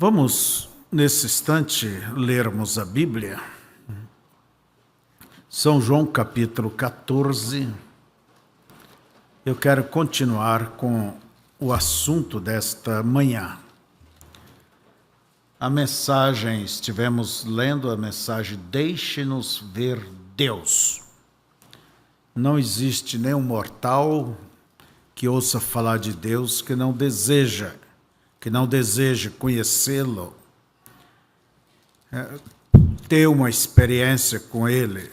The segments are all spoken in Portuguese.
Vamos, nesse instante, lermos a Bíblia. São João capítulo 14. Eu quero continuar com o assunto desta manhã. A mensagem, estivemos lendo a mensagem, deixe-nos ver Deus. Não existe nenhum mortal que ouça falar de Deus que não deseje conhecê-lo, ter uma experiência com Ele.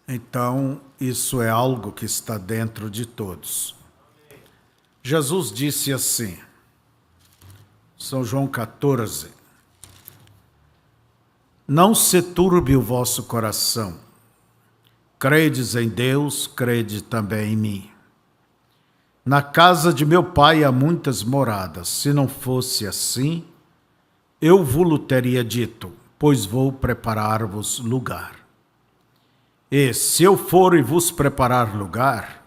Então, isso é algo que está dentro de todos. Jesus disse assim, São João 14, não se turbe o vosso coração, credes em Deus, crede também em mim. Na casa de meu pai há muitas moradas. Se não fosse assim, eu vos teria dito, pois vou preparar-vos lugar. E se eu for e vos preparar lugar,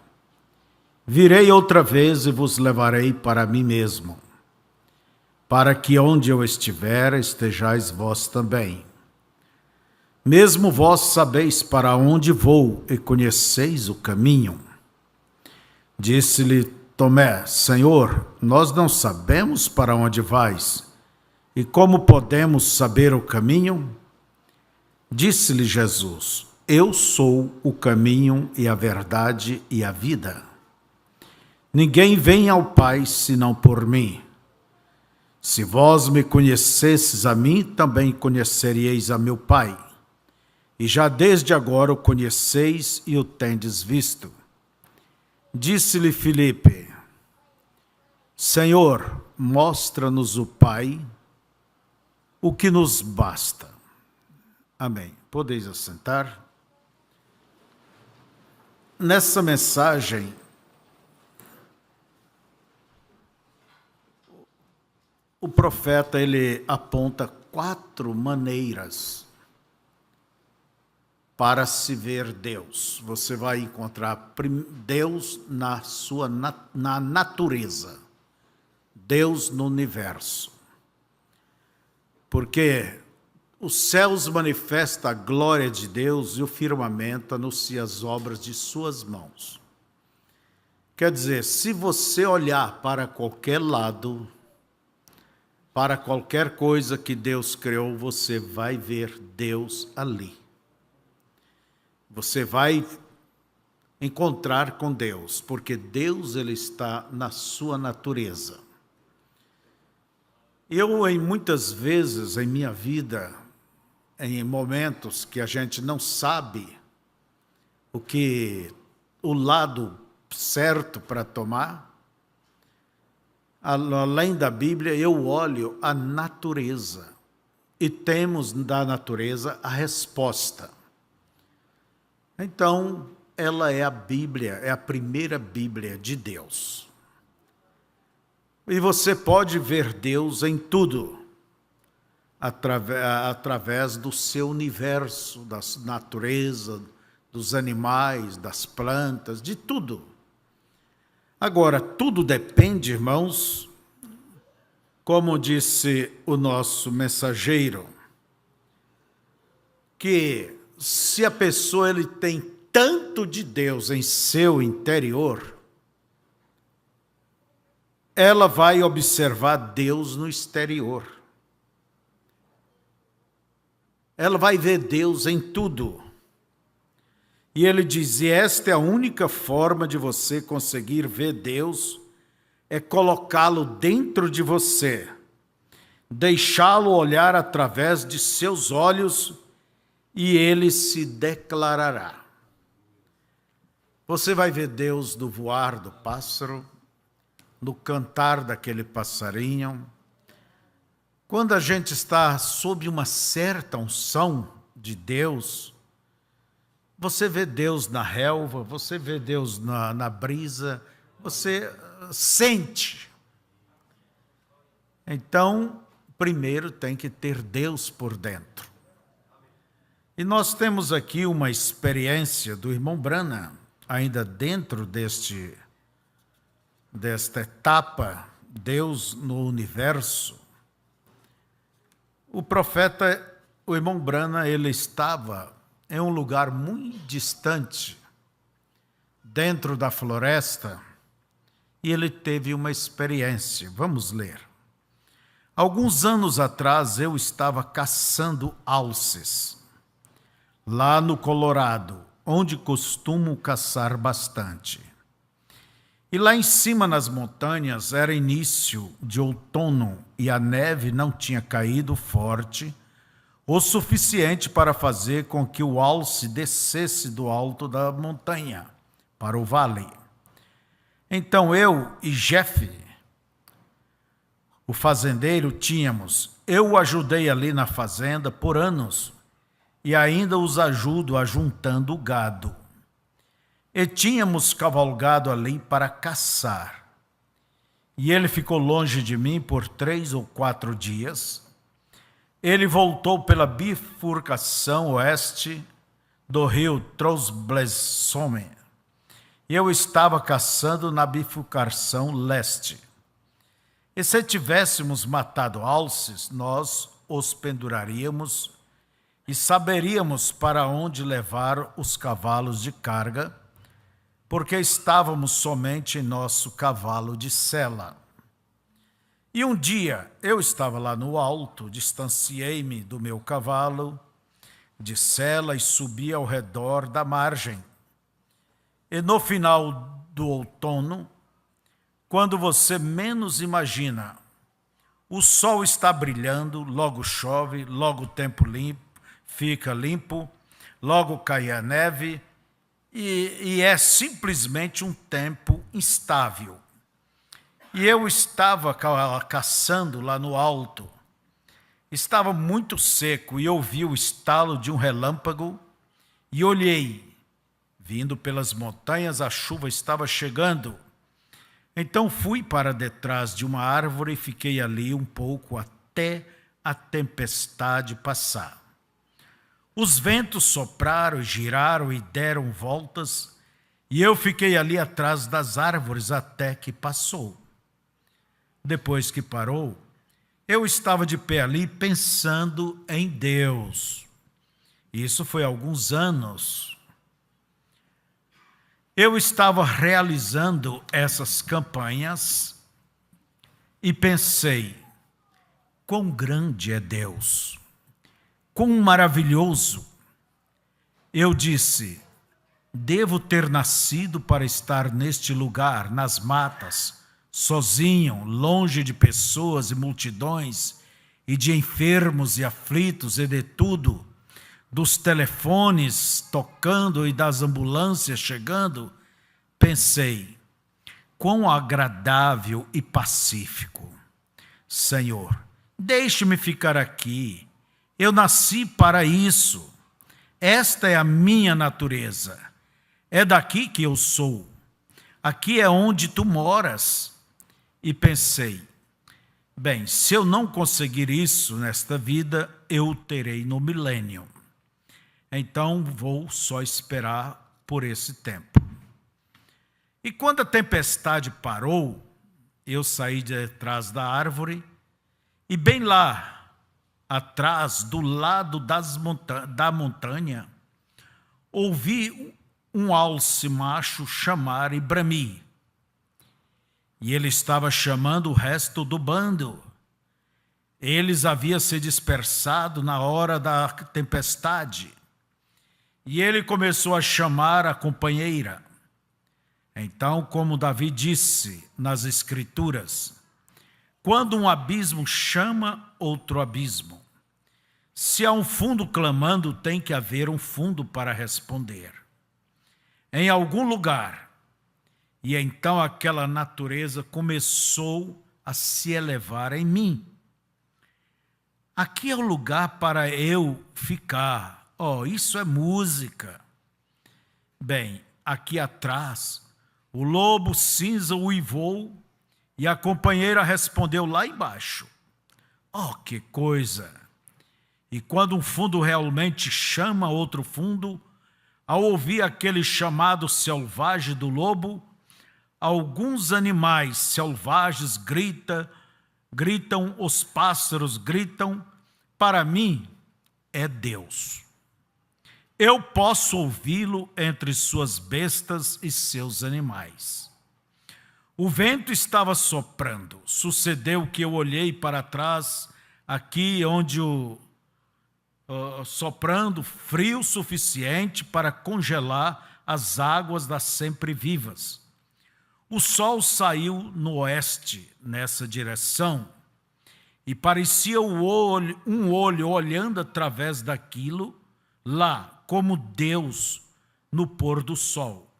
virei outra vez e vos levarei para mim mesmo, para que onde eu estiver, estejais vós também. Mesmo vós sabeis para onde vou e conheceis o caminho. Disse-lhe Tomé, Senhor, nós não sabemos para onde vais, e como podemos saber o caminho? Disse-lhe Jesus, eu sou o caminho e a verdade e a vida. Ninguém vem ao Pai senão por mim. Se vós me conhecesses a mim, também conheceríeis a meu Pai. E já desde agora o conheceis e o tendes visto. Disse-lhe Filipe, Senhor, mostra-nos o Pai, o que nos basta. Amém. Podeis assentar. Nessa mensagem, o profeta ele aponta 4 maneiras para se ver Deus. Você vai encontrar Deus na natureza, Deus no universo. Porque os céus manifestam a glória de Deus e o firmamento anuncia as obras de suas mãos. Quer dizer, se você olhar para qualquer lado, para qualquer coisa que Deus criou, você vai ver Deus ali. Você vai encontrar com Deus, porque Deus ele está na sua natureza. Eu, muitas vezes em minha vida, em momentos que a gente não sabe o lado certo para tomar, além da Bíblia, eu olho a natureza e temos da natureza a resposta. Então, ela é a Bíblia, é a primeira Bíblia de Deus. E você pode ver Deus em tudo, através do seu universo, da natureza, dos animais, das plantas, de tudo. Agora, tudo depende, irmãos, como disse o nosso mensageiro, que se a pessoa ele tem tanto de Deus em seu interior, ela vai observar Deus no exterior. Ela vai ver Deus em tudo. E ele diz, e esta é a única forma de você conseguir ver Deus, é colocá-lo dentro de você, deixá-lo olhar através de seus olhos, e ele se declarará. Você vai ver Deus no voar do pássaro, no cantar daquele passarinho. Quando a gente está sob uma certa unção de Deus, você vê Deus na relva, você vê Deus na brisa, você sente. Então, primeiro tem que ter Deus por dentro. E nós temos aqui uma experiência do irmão Branham, ainda dentro desta etapa, Deus no universo. O profeta, o irmão Brana, ele estava em um lugar muito distante, dentro da floresta, e ele teve uma experiência. Vamos ler. Alguns anos atrás, eu estava caçando alces, lá no Colorado, onde costumo caçar bastante. E lá em cima nas montanhas era início de outono e a neve não tinha caído forte o suficiente para fazer com que o alce descesse do alto da montanha para o vale. Então eu e Jeff, o fazendeiro, eu o ajudei ali na fazenda por anos e ainda os ajudo ajuntando o gado. E tínhamos cavalgado ali para caçar. E ele ficou longe de mim por 3 ou 4 dias. Ele voltou pela bifurcação oeste do rio Trosblesome. E eu estava caçando na bifurcação leste. E se tivéssemos matado alces, nós os penduraríamos e saberíamos para onde levar os cavalos de carga, porque estávamos somente em nosso cavalo de sela. E um dia eu estava lá no alto, distanciei-me do meu cavalo de sela e subi ao redor da margem. E no final do outono, quando você menos imagina, o sol está brilhando, logo chove, logo o tempo fica limpo, logo cai a neve, e é simplesmente um tempo instável. E eu estava caçando lá no alto. Estava muito seco e ouvi o estalo de um relâmpago e olhei. Vindo pelas montanhas, a chuva estava chegando. Então fui para detrás de uma árvore e fiquei ali um pouco até a tempestade passar. Os ventos sopraram, giraram e deram voltas, e eu fiquei ali atrás das árvores até que passou. Depois que parou, eu estava de pé ali pensando em Deus. Isso foi há alguns anos. Eu estava realizando essas campanhas e pensei, quão grande é Deus, quão maravilhoso. Eu disse, devo ter nascido para estar neste lugar, nas matas, sozinho, longe de pessoas e multidões, e de enfermos e aflitos e de tudo, dos telefones tocando e das ambulâncias chegando. Pensei, quão agradável e pacífico. Senhor, deixe-me ficar aqui. Eu nasci para isso. Esta é a minha natureza. É daqui que eu sou. Aqui é onde tu moras. E pensei, bem, se eu não conseguir isso nesta vida, eu o terei no milênio. Então vou só esperar por esse tempo. E quando a tempestade parou, eu saí de trás da árvore e bem lá, atrás, do lado da montanha, ouvi um alce macho chamar e bramir. E ele estava chamando o resto do bando. Eles haviam se dispersado na hora da tempestade. E ele começou a chamar a companheira. Então, como Davi disse nas Escrituras, quando um abismo chama outro abismo, se há um fundo clamando, tem que haver um fundo para responder. Em algum lugar. E então aquela natureza começou a se elevar em mim. Aqui é o lugar para eu ficar. Isso é música. Bem, aqui atrás, o lobo cinza uivou e a companheira respondeu lá embaixo. Que coisa! E quando um fundo realmente chama outro fundo, ao ouvir aquele chamado selvagem do lobo, alguns animais selvagens gritam, os pássaros gritam, para mim, é Deus. Eu posso ouvi-lo entre suas bestas e seus animais. O vento estava soprando. Sucedeu que eu olhei para trás, aqui onde soprando frio suficiente para congelar as águas das sempre-vivas. O sol saiu no oeste, nessa direção, e parecia um olho olhando através daquilo lá, como Deus no pôr do sol.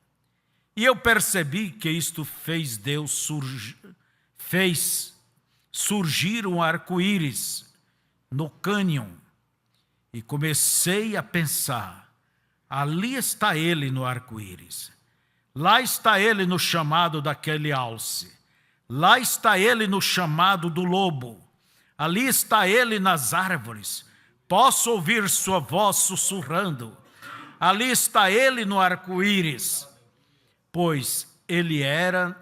E eu percebi que isto fez surgir um arco-íris no cânion. E comecei a pensar, ali está ele no arco-íris. Lá está ele no chamado daquele alce. Lá está ele no chamado do lobo. Ali está ele nas árvores. Posso ouvir sua voz sussurrando. Ali está ele no arco-íris. Pois ele era,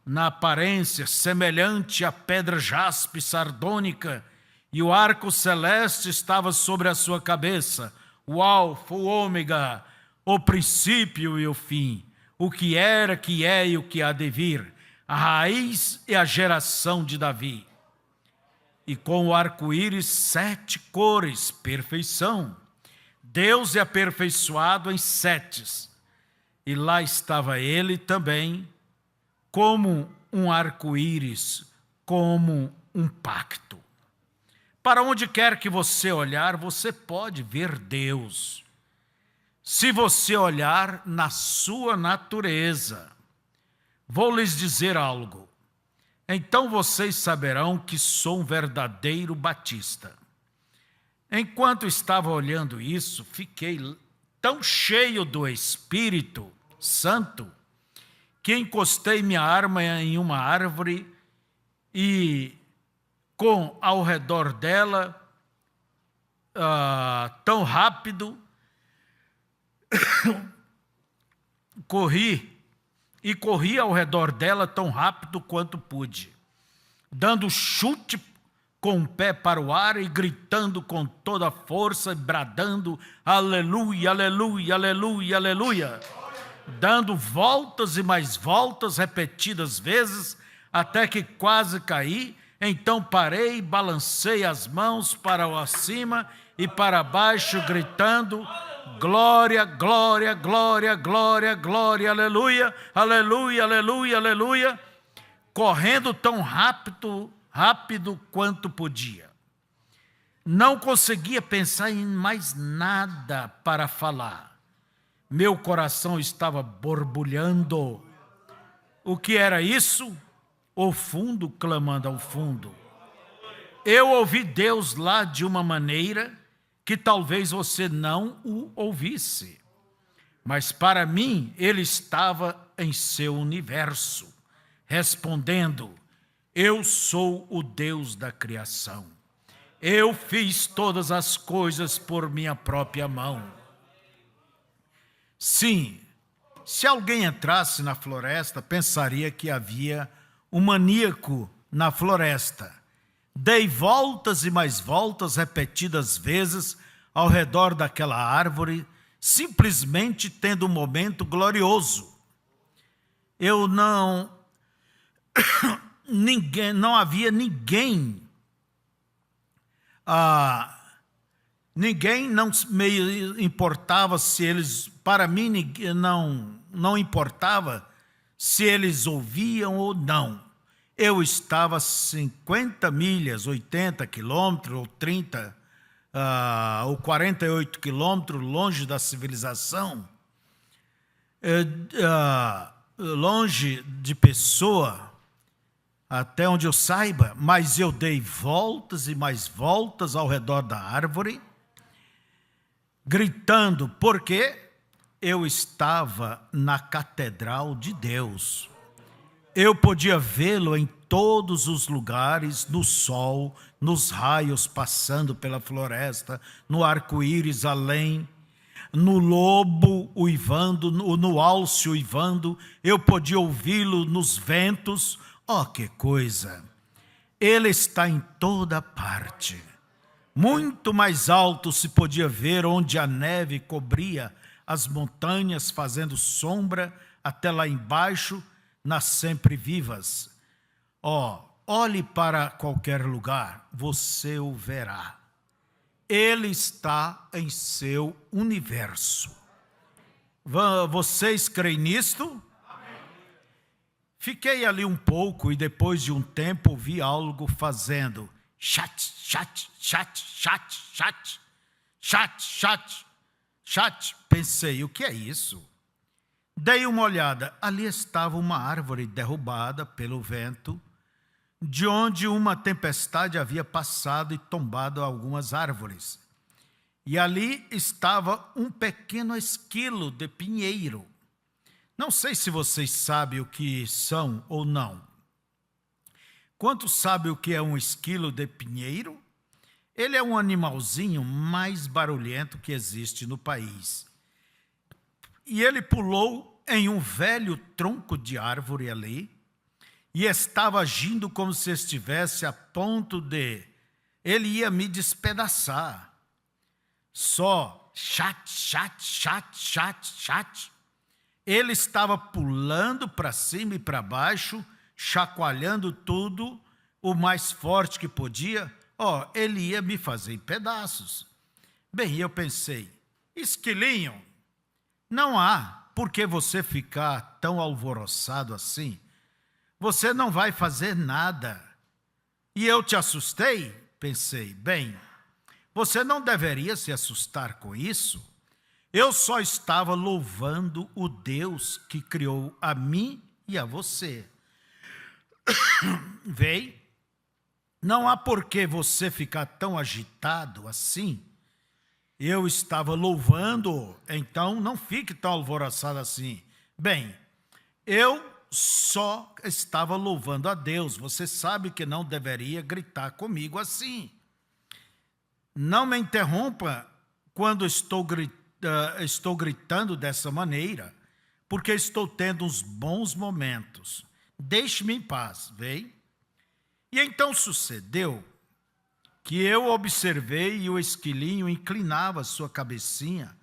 na aparência, semelhante à pedra jaspe sardônica, e o arco celeste estava sobre a sua cabeça, o alfa, o ômega, o princípio e o fim, o que era, que é e o que há de vir, a raiz e a geração de Davi. E com o arco-íris 7 cores, perfeição. Deus é aperfeiçoado em 7. E lá estava ele também, como um arco-íris, como um pacto. Para onde quer que você olhar, você pode ver Deus. Se você olhar na sua natureza, vou lhes dizer algo. Então vocês saberão que sou um verdadeiro batista. Enquanto estava olhando isso, fiquei tão cheio do Espírito Santo que encostei minha arma em uma árvore e ao redor dela, tão rápido, corri ao redor dela tão rápido quanto pude, dando chute com o pé para o ar e gritando com toda a força e bradando aleluia, aleluia, aleluia, aleluia, dando voltas e mais voltas repetidas vezes até que quase caí. Então parei, balancei as mãos para cima e para baixo, gritando glória, glória, glória, glória, glória, aleluia, aleluia, aleluia, aleluia, correndo tão rápido quanto podia. Não conseguia pensar em mais nada para falar. Meu coração estava borbulhando. O que era isso? O fundo clamando ao fundo. Eu ouvi Deus lá de uma maneira que talvez você não o ouvisse. Mas para mim, ele estava em seu universo, respondendo: eu sou o Deus da criação. Eu fiz todas as coisas por minha própria mão. Sim, se alguém entrasse na floresta, pensaria que havia um maníaco na floresta. Dei voltas e mais voltas repetidas vezes ao redor daquela árvore, simplesmente tendo um momento glorioso. Não havia ninguém. Ninguém não me importava se eles, para mim não importava se eles ouviam ou não. Eu estava 50 milhas, 80 quilômetros, ou 30, ou 48 quilômetros longe da civilização, longe de pessoa, até onde eu saiba, mas eu dei voltas e mais voltas ao redor da árvore, gritando, porque eu estava na catedral de Deus. Eu podia vê-lo em todos os lugares, no sol, nos raios passando pela floresta, no arco-íris além, no lobo uivando, no alce uivando, eu podia ouvi-lo nos ventos. Oh, que coisa! Ele está em toda parte. Muito mais alto se podia ver onde a neve cobria as montanhas, fazendo sombra até lá embaixo, nas sempre vivas. Olhe para qualquer lugar, você o verá. Ele está em seu universo. Vocês creem nisto? Amém. Fiquei ali um pouco e depois de um tempo ouvi algo fazendo chat, chat, chat, chat, chat, chat, chat, chat. Pensei, o que é isso? Dei uma olhada. Ali estava uma árvore derrubada pelo vento, de onde uma tempestade havia passado e tombado algumas árvores. E ali estava um pequeno esquilo de pinheiro. Não sei se vocês sabem o que são ou não. Quantos sabem o que é um esquilo de pinheiro? Ele é um animalzinho mais barulhento que existe no país. E ele pulou em um velho tronco de árvore ali, e estava agindo como se estivesse a ponto de... Ele ia me despedaçar. Só chat, chat, chat, chat, chat. Ele estava pulando para cima e para baixo, chacoalhando tudo, o mais forte que podia. Ele ia me fazer em pedaços. Bem, eu pensei, esquilinho, não há por que você ficar tão alvoroçado assim. Você não vai fazer nada. E eu te assustei? Pensei, bem, você não deveria se assustar com isso. Eu só estava louvando o Deus que criou a mim e a você. Vem, não há por que você ficar tão agitado assim. Eu estava louvando, então não fique tão alvoroçado assim. Bem, eu só estava louvando a Deus. Você sabe que não deveria gritar comigo assim. Não me interrompa quando estou gritando dessa maneira, porque estou tendo uns bons momentos. Deixe-me em paz, vem? E então sucedeu que eu observei e o esquilinho inclinava sua cabecinha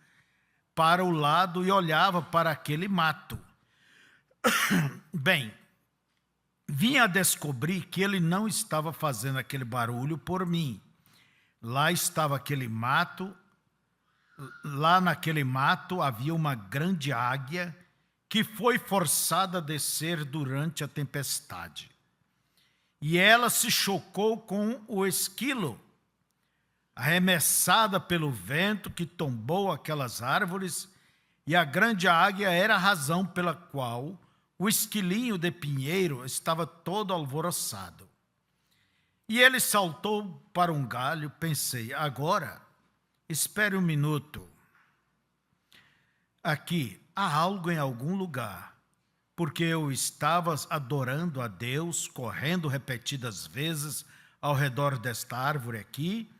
para o lado e olhava para aquele mato. Bem, vim a descobrir que ele não estava fazendo aquele barulho por mim. Lá estava aquele mato, lá naquele mato havia uma grande águia que foi forçada a descer durante a tempestade. E ela se chocou com o esquilo, arremessada pelo vento que tombou aquelas árvores, e a grande águia era a razão pela qual o esquilinho de pinheiro estava todo alvoroçado. E ele saltou para um galho. Pensei, agora, espere um minuto. Aqui, há algo em algum lugar, porque eu estava adorando a Deus, correndo repetidas vezes ao redor desta árvore aqui,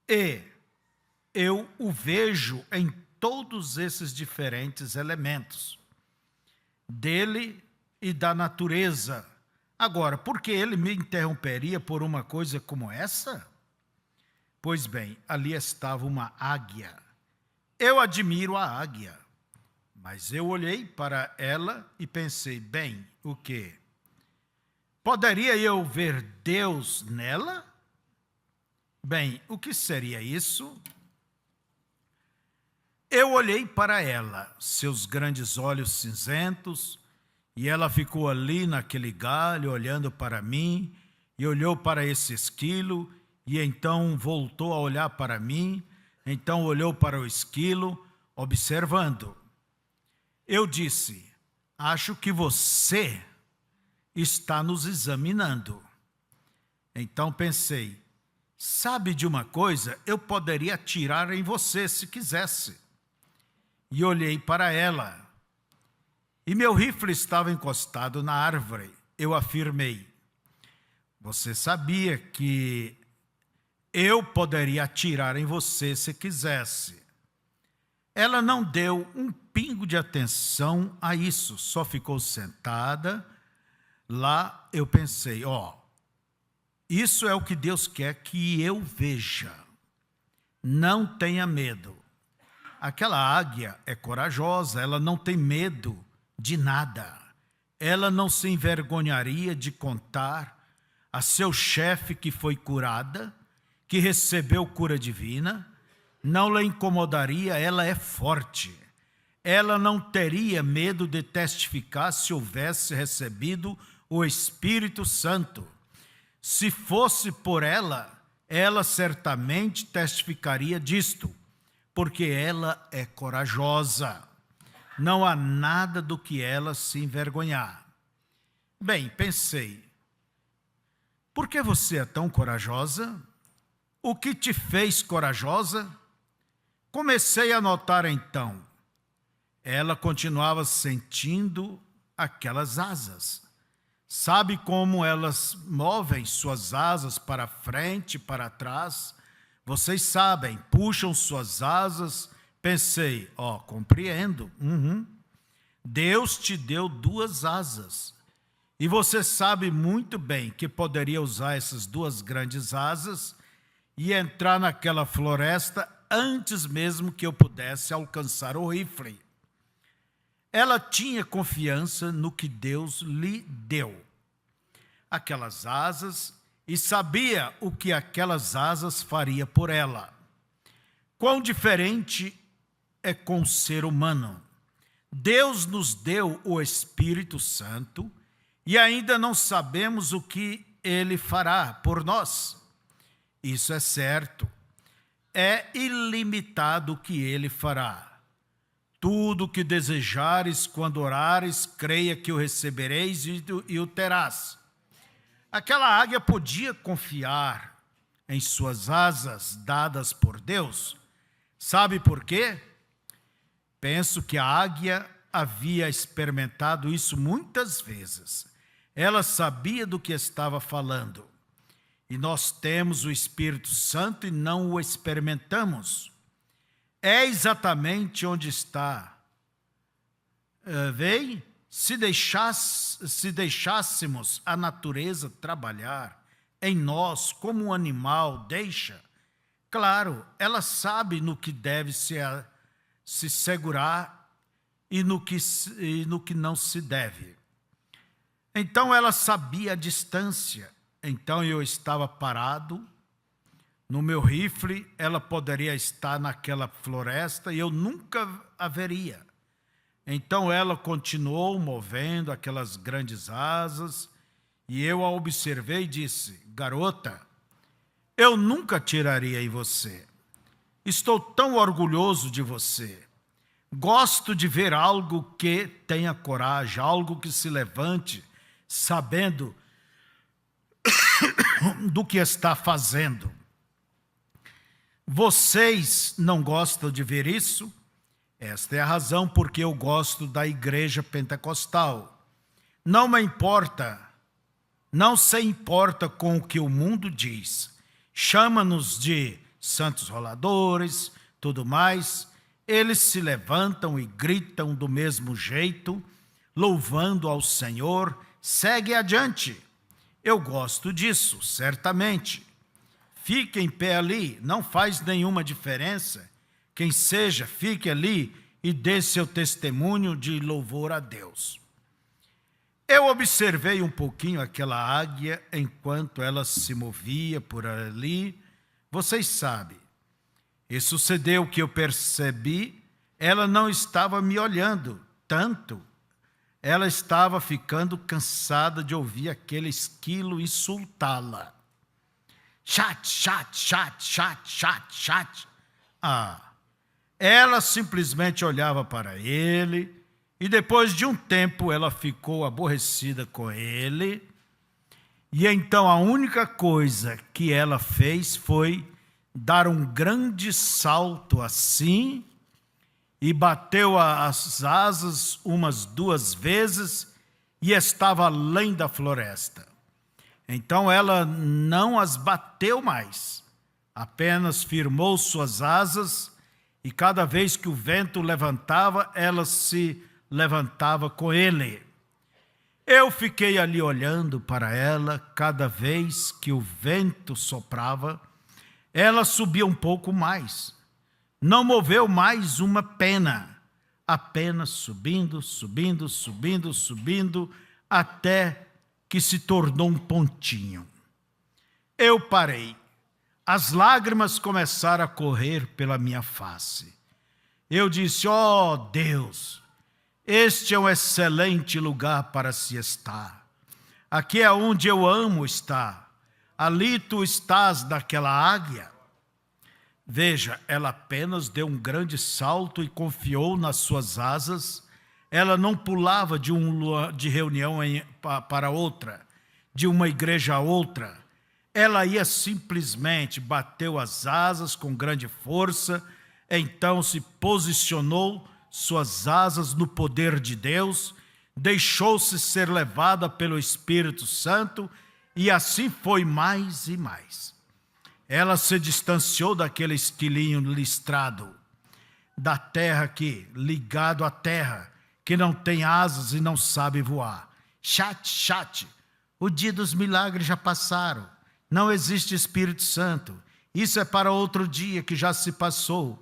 e eu o vejo em todos esses diferentes elementos dele e da natureza. Agora, por que ele me interromperia por uma coisa como essa? Pois bem, ali estava uma águia. Eu admiro a águia, mas eu olhei para ela e pensei, bem, o quê? Poderia eu ver Deus nela? Bem, o que seria isso? Eu olhei para ela, seus grandes olhos cinzentos, e ela ficou ali naquele galho, olhando para mim, e olhou para esse esquilo, e então voltou a olhar para mim, então olhou para o esquilo, observando. Eu disse, acho que você está nos examinando. Então pensei, sabe de uma coisa? Eu poderia atirar em você se quisesse. E olhei para ela. E meu rifle estava encostado na árvore. Eu afirmei, você sabia que eu poderia atirar em você se quisesse. Ela não deu um pingo de atenção a isso, só ficou sentada. Lá eu pensei, isso é o que Deus quer que eu veja. não tenha medo. Aquela águia é corajosa, ela não tem medo de nada. Ela não se envergonharia de contar a seu chefe que foi curada, que recebeu cura divina, não lhe incomodaria, ela é forte. Ela não teria medo de testificar se houvesse recebido o Espírito Santo. Se fosse por ela, ela certamente testificaria disto, porque ela é corajosa. Não há nada do que ela se envergonhar. Bem, pensei, por que você é tão corajosa? O que te fez corajosa? Comecei a notar então. Ela continuava sentindo aquelas asas. Sabe como elas movem suas asas para frente e para trás? Vocês sabem, puxam suas asas. Pensei, compreendo. Deus te deu 2 asas. E você sabe muito bem que poderia usar essas 2 grandes asas e entrar naquela floresta antes mesmo que eu pudesse alcançar o rifle. Ela tinha confiança no que Deus lhe deu, aquelas asas, e sabia o que aquelas asas faria por ela. Quão diferente é com o ser humano. Deus nos deu o Espírito Santo e ainda não sabemos o que Ele fará por nós. Isso é certo. É ilimitado o que Ele fará. Tudo o que desejares quando orares, creia que o recebereis e o terás. Aquela águia podia confiar em suas asas dadas por Deus. Sabe por quê? Penso que a águia havia experimentado isso muitas vezes. Ela sabia do que estava falando. E nós temos o Espírito Santo e não o experimentamos. É exatamente onde está. Veio? Se deixássemos a natureza trabalhar em nós como um animal deixa, claro, ela sabe no que deve se segurar e no que não se deve. Então ela sabia a distância. Então eu estava parado no meu rifle, ela poderia estar naquela floresta e eu nunca a veria. Então ela continuou movendo aquelas grandes asas e eu a observei e disse: garota, eu nunca tiraria em você. Estou tão orgulhoso de você. Gosto de ver algo que tenha coragem, algo que se levante, sabendo do que está fazendo. Vocês não gostam de ver isso? Esta é a razão porque eu gosto da igreja pentecostal. Não me importa, não se importa com o que o mundo diz. Chama-nos de santos roladores, tudo mais. Eles se levantam e gritam do mesmo jeito, louvando ao Senhor. Segue adiante. Eu gosto disso, certamente. Fique em pé ali, não faz nenhuma diferença. Quem seja, fique ali e dê seu testemunho de louvor a Deus. Eu observei um pouquinho aquela águia enquanto ela se movia por ali. Vocês sabem, e sucedeu que eu percebi, ela não estava me olhando tanto. Ela estava ficando cansada de ouvir aquele esquilo insultá-la. Chat, chat, chat, chat, chat, chat. Ela simplesmente olhava para ele e depois de um tempo ela ficou aborrecida com ele. E então a única coisa que ela fez foi dar um grande salto assim e bateu as asas umas 2 vezes e estava além da floresta. Então ela não as bateu mais, apenas firmou suas asas e cada vez que o vento levantava, ela se levantava com ele. Eu fiquei ali olhando para ela, cada vez que o vento soprava, Ela subia um pouco mais. Não moveu mais uma pena. Apenas subindo, subindo, subindo, subindo, até que se tornou um pontinho. Eu parei. As lágrimas começaram a correr pela minha face. Eu disse: ó Deus, este é um excelente lugar para se estar. Aqui é onde eu amo estar. Ali tu estás daquela águia. Veja, ela apenas deu um grande salto e confiou nas suas asas. Ela não pulava de reunião para outra, de uma igreja a outra. Ela ia simplesmente, bateu as asas com grande força, então se posicionou suas asas no poder de Deus, deixou-se ser levada pelo Espírito Santo e assim foi mais e mais. Ela se distanciou daquele esquilinho listrado, da terra aqui, ligado à terra, que não tem asas e não sabe voar. Chat, o dia dos milagres já passaram. Não existe Espírito Santo. Isso é para outro dia que já se passou.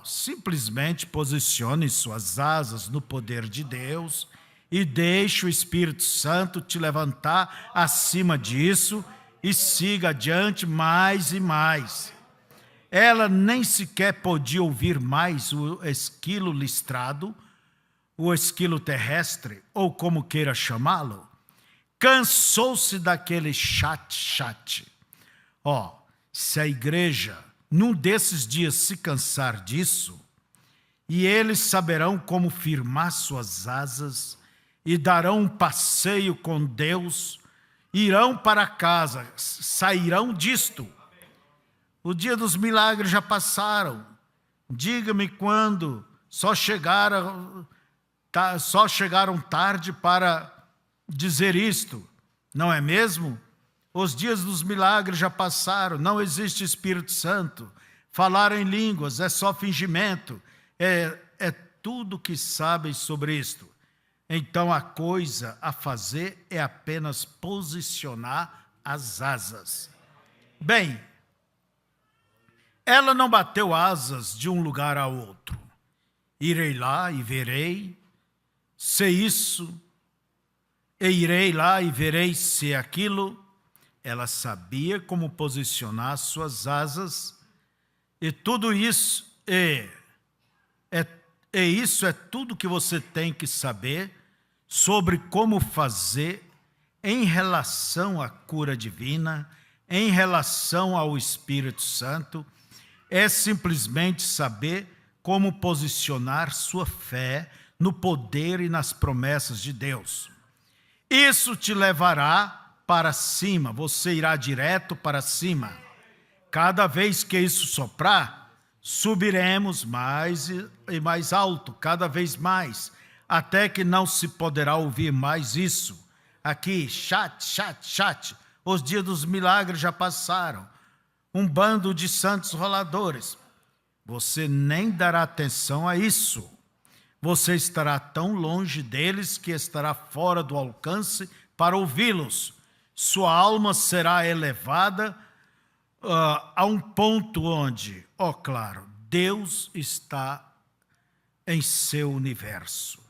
Simplesmente posicione suas asas no poder de Deus e deixe o Espírito Santo te levantar acima disso e siga adiante mais e mais. Ela nem sequer podia ouvir mais o esquilo listrado, o esquilo terrestre, ou como queira chamá-lo. Cansou-se daquele chat. Se a igreja, num desses dias, se cansar disso, e eles saberão como firmar suas asas e darão um passeio com Deus, irão para casa, sairão disto. O dia dos milagres já passaram. Diga-me quando só chegaram tarde para dizer isto, não é mesmo? Os dias dos milagres já passaram, não existe Espírito Santo. Falar em línguas é só fingimento, é tudo que sabem sobre isto. Então a coisa a fazer é apenas posicionar as asas. Bem, ela não bateu asas de um lugar a outro. Irei lá e verei se isso, e irei lá e verei se aquilo. Ela sabia como posicionar suas asas, e tudo isso isso é tudo que você tem que saber sobre como fazer em relação à cura divina, em relação ao Espírito Santo. É simplesmente saber como posicionar sua fé no poder e nas promessas de Deus. Isso te levará para cima, você irá direto para cima. Cada vez que isso soprar, subiremos mais e mais alto, cada vez mais, até que não se poderá ouvir mais isso. Aqui, chat, os dias dos milagres já passaram. Um bando de santos roladores. Você nem dará atenção a isso. Você estará tão longe deles que estará fora do alcance para ouvi-los. Sua alma será elevada a um ponto onde, claro, Deus está em seu universo.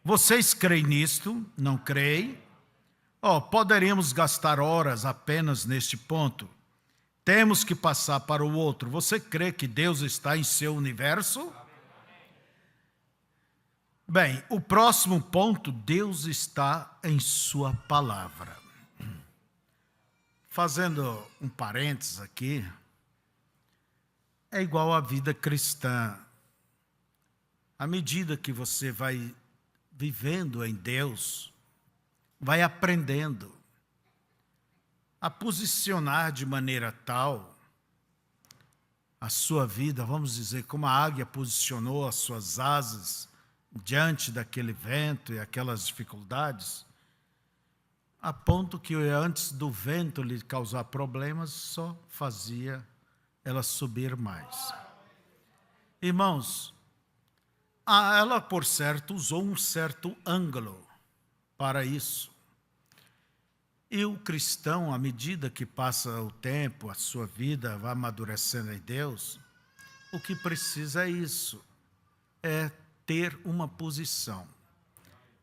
Vocês creem nisto? Não creem? Poderíamos gastar horas apenas neste ponto. Temos que passar para o outro. Você crê que Deus está em seu universo? Bem, o próximo ponto, Deus está em sua palavra. Fazendo um parênteses aqui, é igual à vida cristã. À medida que você vai vivendo em Deus, vai aprendendo a posicionar de maneira tal a sua vida, vamos dizer, como a águia posicionou as suas asas diante daquele vento e aquelas dificuldades, a ponto que antes do vento lhe causar problemas, só fazia ela subir mais. Irmãos, ela, por certo, usou um certo ângulo para isso. E o cristão, à medida que passa o tempo, a sua vida vai amadurecendo em Deus, o que precisa é isso, é ter uma posição.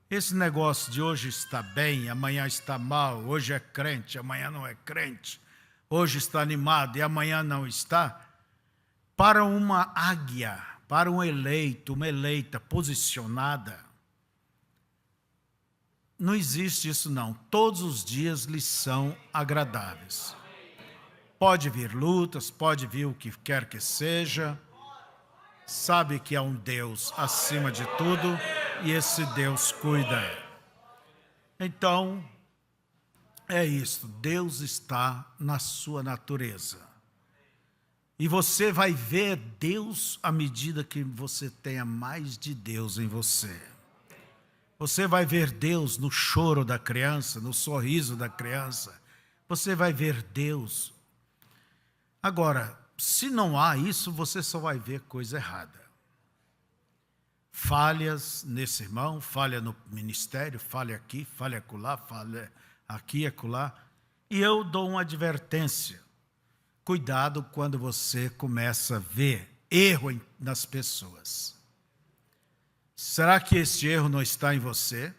Esse negócio de hoje está bem, amanhã está mal, hoje é crente, amanhã não é crente, hoje está animado e amanhã não está, para uma águia, para um eleito, uma eleita posicionada, não existe isso não. Todos os dias lhes são agradáveis. Pode vir lutas, pode vir o que quer que seja, sabe que há um Deus acima de tudo e esse Deus cuida. Então, é isso, Deus está na sua natureza. E você vai ver Deus à medida que você tenha mais de Deus em você. Você vai ver Deus no choro da criança, no sorriso da criança. Você vai ver Deus. Agora, se não há isso, você só vai ver coisa errada. Falhas nesse irmão, falha no ministério, falha aqui, falha acolá, falha aqui, acolá. E eu dou uma advertência. Cuidado quando você começa a ver erro nas pessoas. Será que este erro não está em você?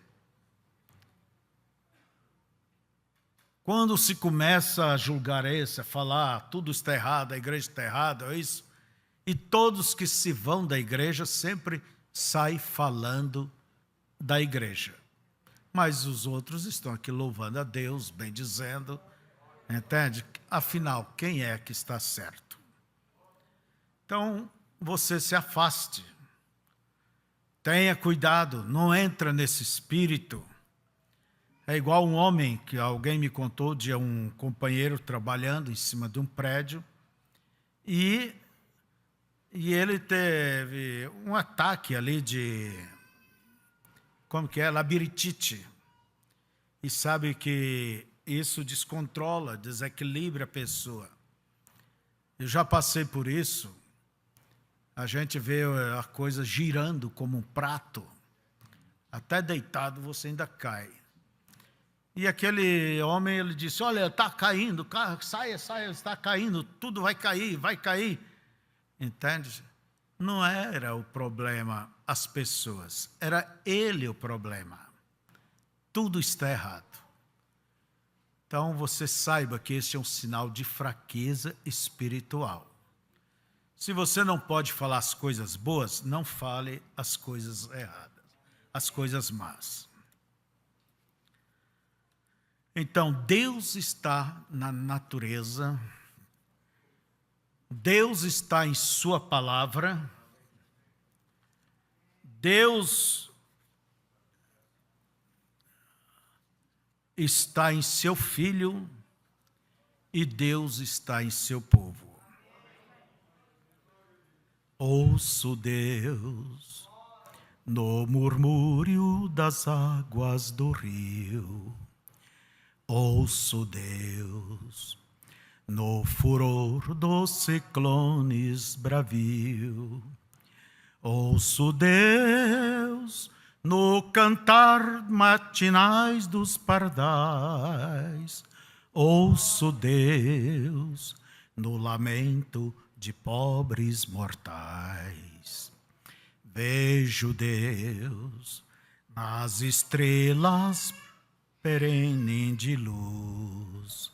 Quando se começa a julgar isso, a falar tudo está errado, a igreja está errada, é isso, e todos que se vão da igreja sempre saem falando da igreja. Mas os outros estão aqui louvando a Deus, bendizendo, entende? Afinal, quem é que está certo? Então, você se afaste. Tenha cuidado, não entra nesse espírito. É igual um homem que alguém me contou de um companheiro trabalhando em cima de um prédio e ele teve um ataque ali de, como que é, labirintite. E sabe que isso descontrola, desequilibra a pessoa. Eu já passei por isso. A gente vê a coisa girando como um prato. Até deitado você ainda cai. E aquele homem, ele disse, olha, está caindo, saia, está caindo, tudo vai cair. Entende? Não era o problema as pessoas, era ele o problema. Tudo está errado. Então você saiba que esse é um sinal de fraqueza espiritual. Se você não pode falar as coisas boas, não fale as coisas erradas, as coisas más. Então, Deus está na natureza, Deus está em sua palavra, Deus está em seu Filho e Deus está em seu povo. Ouço Deus no murmúrio das águas do rio. Ouço Deus no furor dos ciclones bravio. Ouço Deus no cantar matinais dos pardais. Ouço Deus no lamento de pobres mortais. Vejo Deus nas estrelas perene de luz.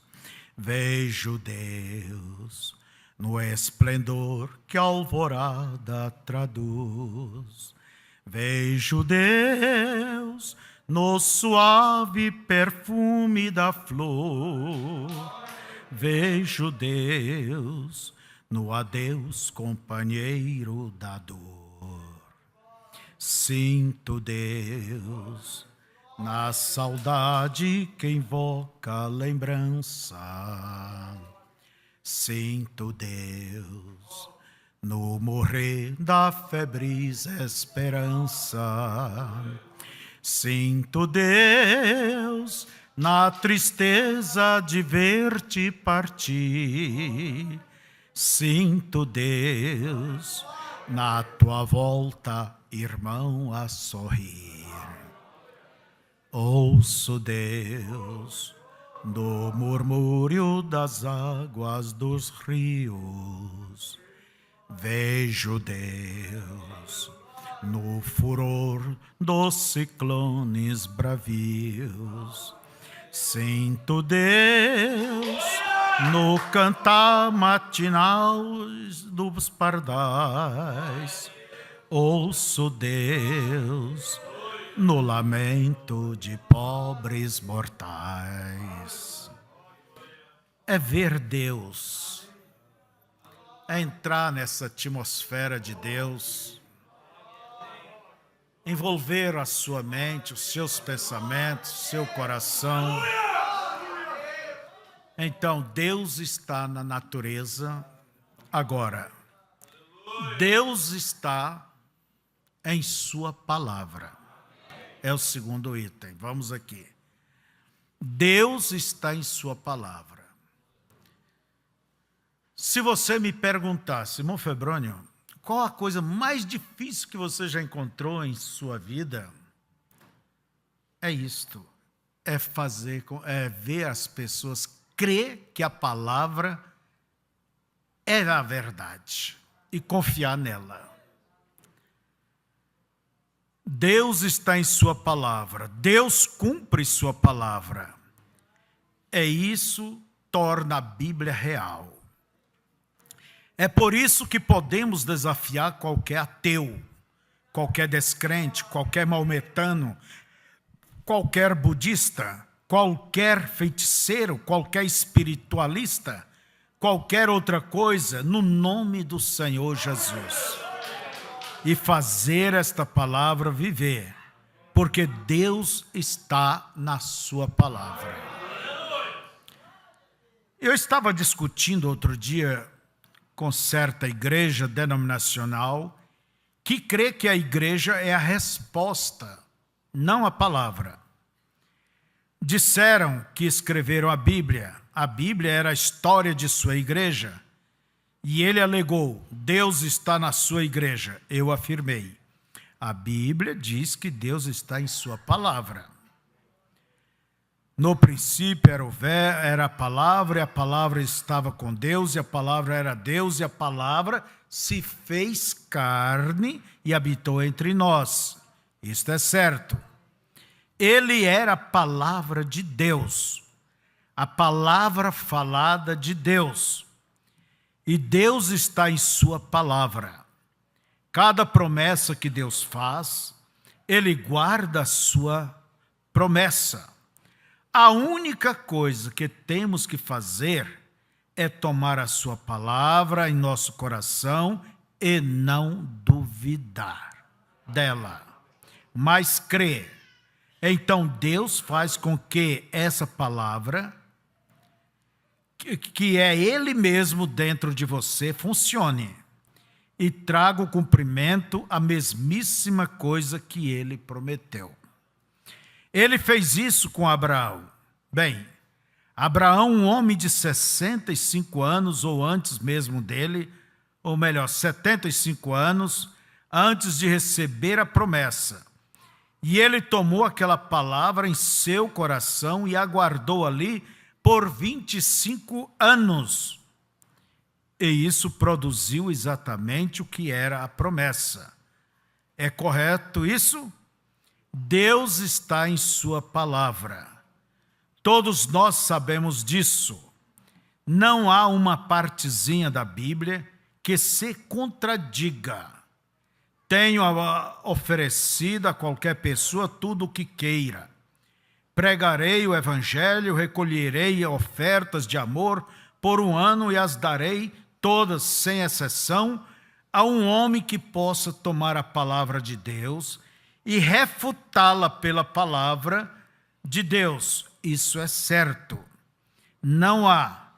Vejo Deus no esplendor que a alvorada traduz. Vejo Deus no suave perfume da flor. Vejo Deus no adeus companheiro da dor. Sinto Deus na saudade que invoca a lembrança. Sinto Deus no morrer da febris esperança. Sinto Deus na tristeza de ver-te partir. Sinto Deus na tua volta, irmão, a sorrir. Ouço Deus no murmúrio das águas dos rios. Vejo Deus no furor dos ciclones bravios. Sinto Deus no cantar matinal dos pardais. Ouço Deus no lamento de pobres mortais. É ver Deus, é entrar nessa atmosfera de Deus, envolver a sua mente, os seus pensamentos, o seu coração. Então, Deus está na natureza. Agora, Deus está em sua palavra. É o segundo item. Vamos aqui. Deus está em sua palavra. Se você me perguntasse, irmão Febrônio, qual a coisa mais difícil que você já encontrou em sua vida? É isto. É ver as pessoas crer que a palavra é a verdade e confiar nela. Deus está em sua palavra. Deus cumpre sua palavra. Isso torna a Bíblia real. É por isso que podemos desafiar qualquer ateu, qualquer descrente, qualquer maometano, qualquer budista, qualquer feiticeiro, qualquer espiritualista, qualquer outra coisa, no nome do Senhor Jesus. E fazer esta palavra viver, porque Deus está na sua palavra. Eu estava discutindo outro dia com certa igreja denominacional que crê que a igreja é a resposta, não a palavra. Disseram que escreveram a Bíblia era a história de sua igreja, e ele alegou, Deus está na sua igreja. Eu afirmei, a Bíblia diz que Deus está em sua palavra. No princípio era a palavra, e a palavra estava com Deus, e a palavra era Deus, e a palavra se fez carne e habitou entre nós. Isto é certo. Ele era a palavra de Deus, a palavra falada de Deus. E Deus está em sua palavra. Cada promessa que Deus faz, Ele guarda a sua promessa. A única coisa que temos que fazer é tomar a sua palavra em nosso coração e não duvidar dela, mas crer. Então Deus faz com que essa palavra, que é Ele mesmo dentro de você, funcione e traga o cumprimento a mesmíssima coisa que Ele prometeu. Ele fez isso com Abraão. Bem, Abraão, um homem de 65 anos, ou antes mesmo dele, ou melhor, 75 anos, antes de receber a promessa. E ele tomou aquela palavra em seu coração e aguardou ali por 25 anos. E isso produziu exatamente o que era a promessa. É correto isso? Deus está em sua palavra. Todos nós sabemos disso. Não há uma partezinha da Bíblia que se contradiga. Tenho oferecido a qualquer pessoa tudo o que queira. Pregarei o evangelho, recolherei ofertas de amor por 1 ano e as darei todas, sem exceção, a um homem que possa tomar a palavra de Deus e refutá-la pela palavra de Deus. Isso é certo. Não há.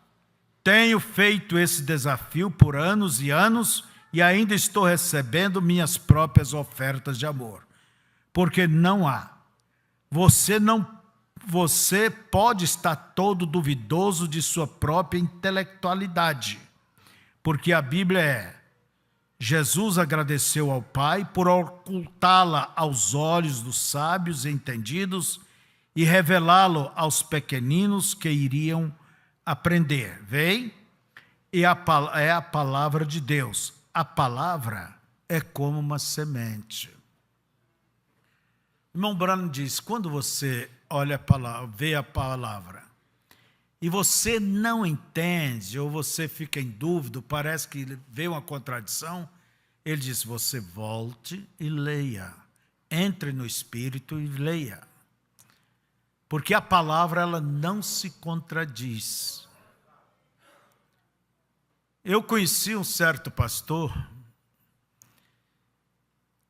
Tenho feito esse desafio por anos e anos e ainda estou recebendo minhas próprias ofertas de amor. Porque não há. Você pode estar todo duvidoso de sua própria intelectualidade. Porque a Bíblia é: Jesus agradeceu ao Pai por ocultá-la aos olhos dos sábios e entendidos e revelá-lo aos pequeninos que iriam aprender. Vem? E é a palavra de Deus. A palavra é como uma semente. Irmão Branham diz, quando você olha a palavra, vê a palavra, e você não entende, ou você fica em dúvida, parece que vê uma contradição, ele diz, você volte e leia. Entre no Espírito e leia. Porque a palavra, ela não se contradiz. Eu conheci um certo pastor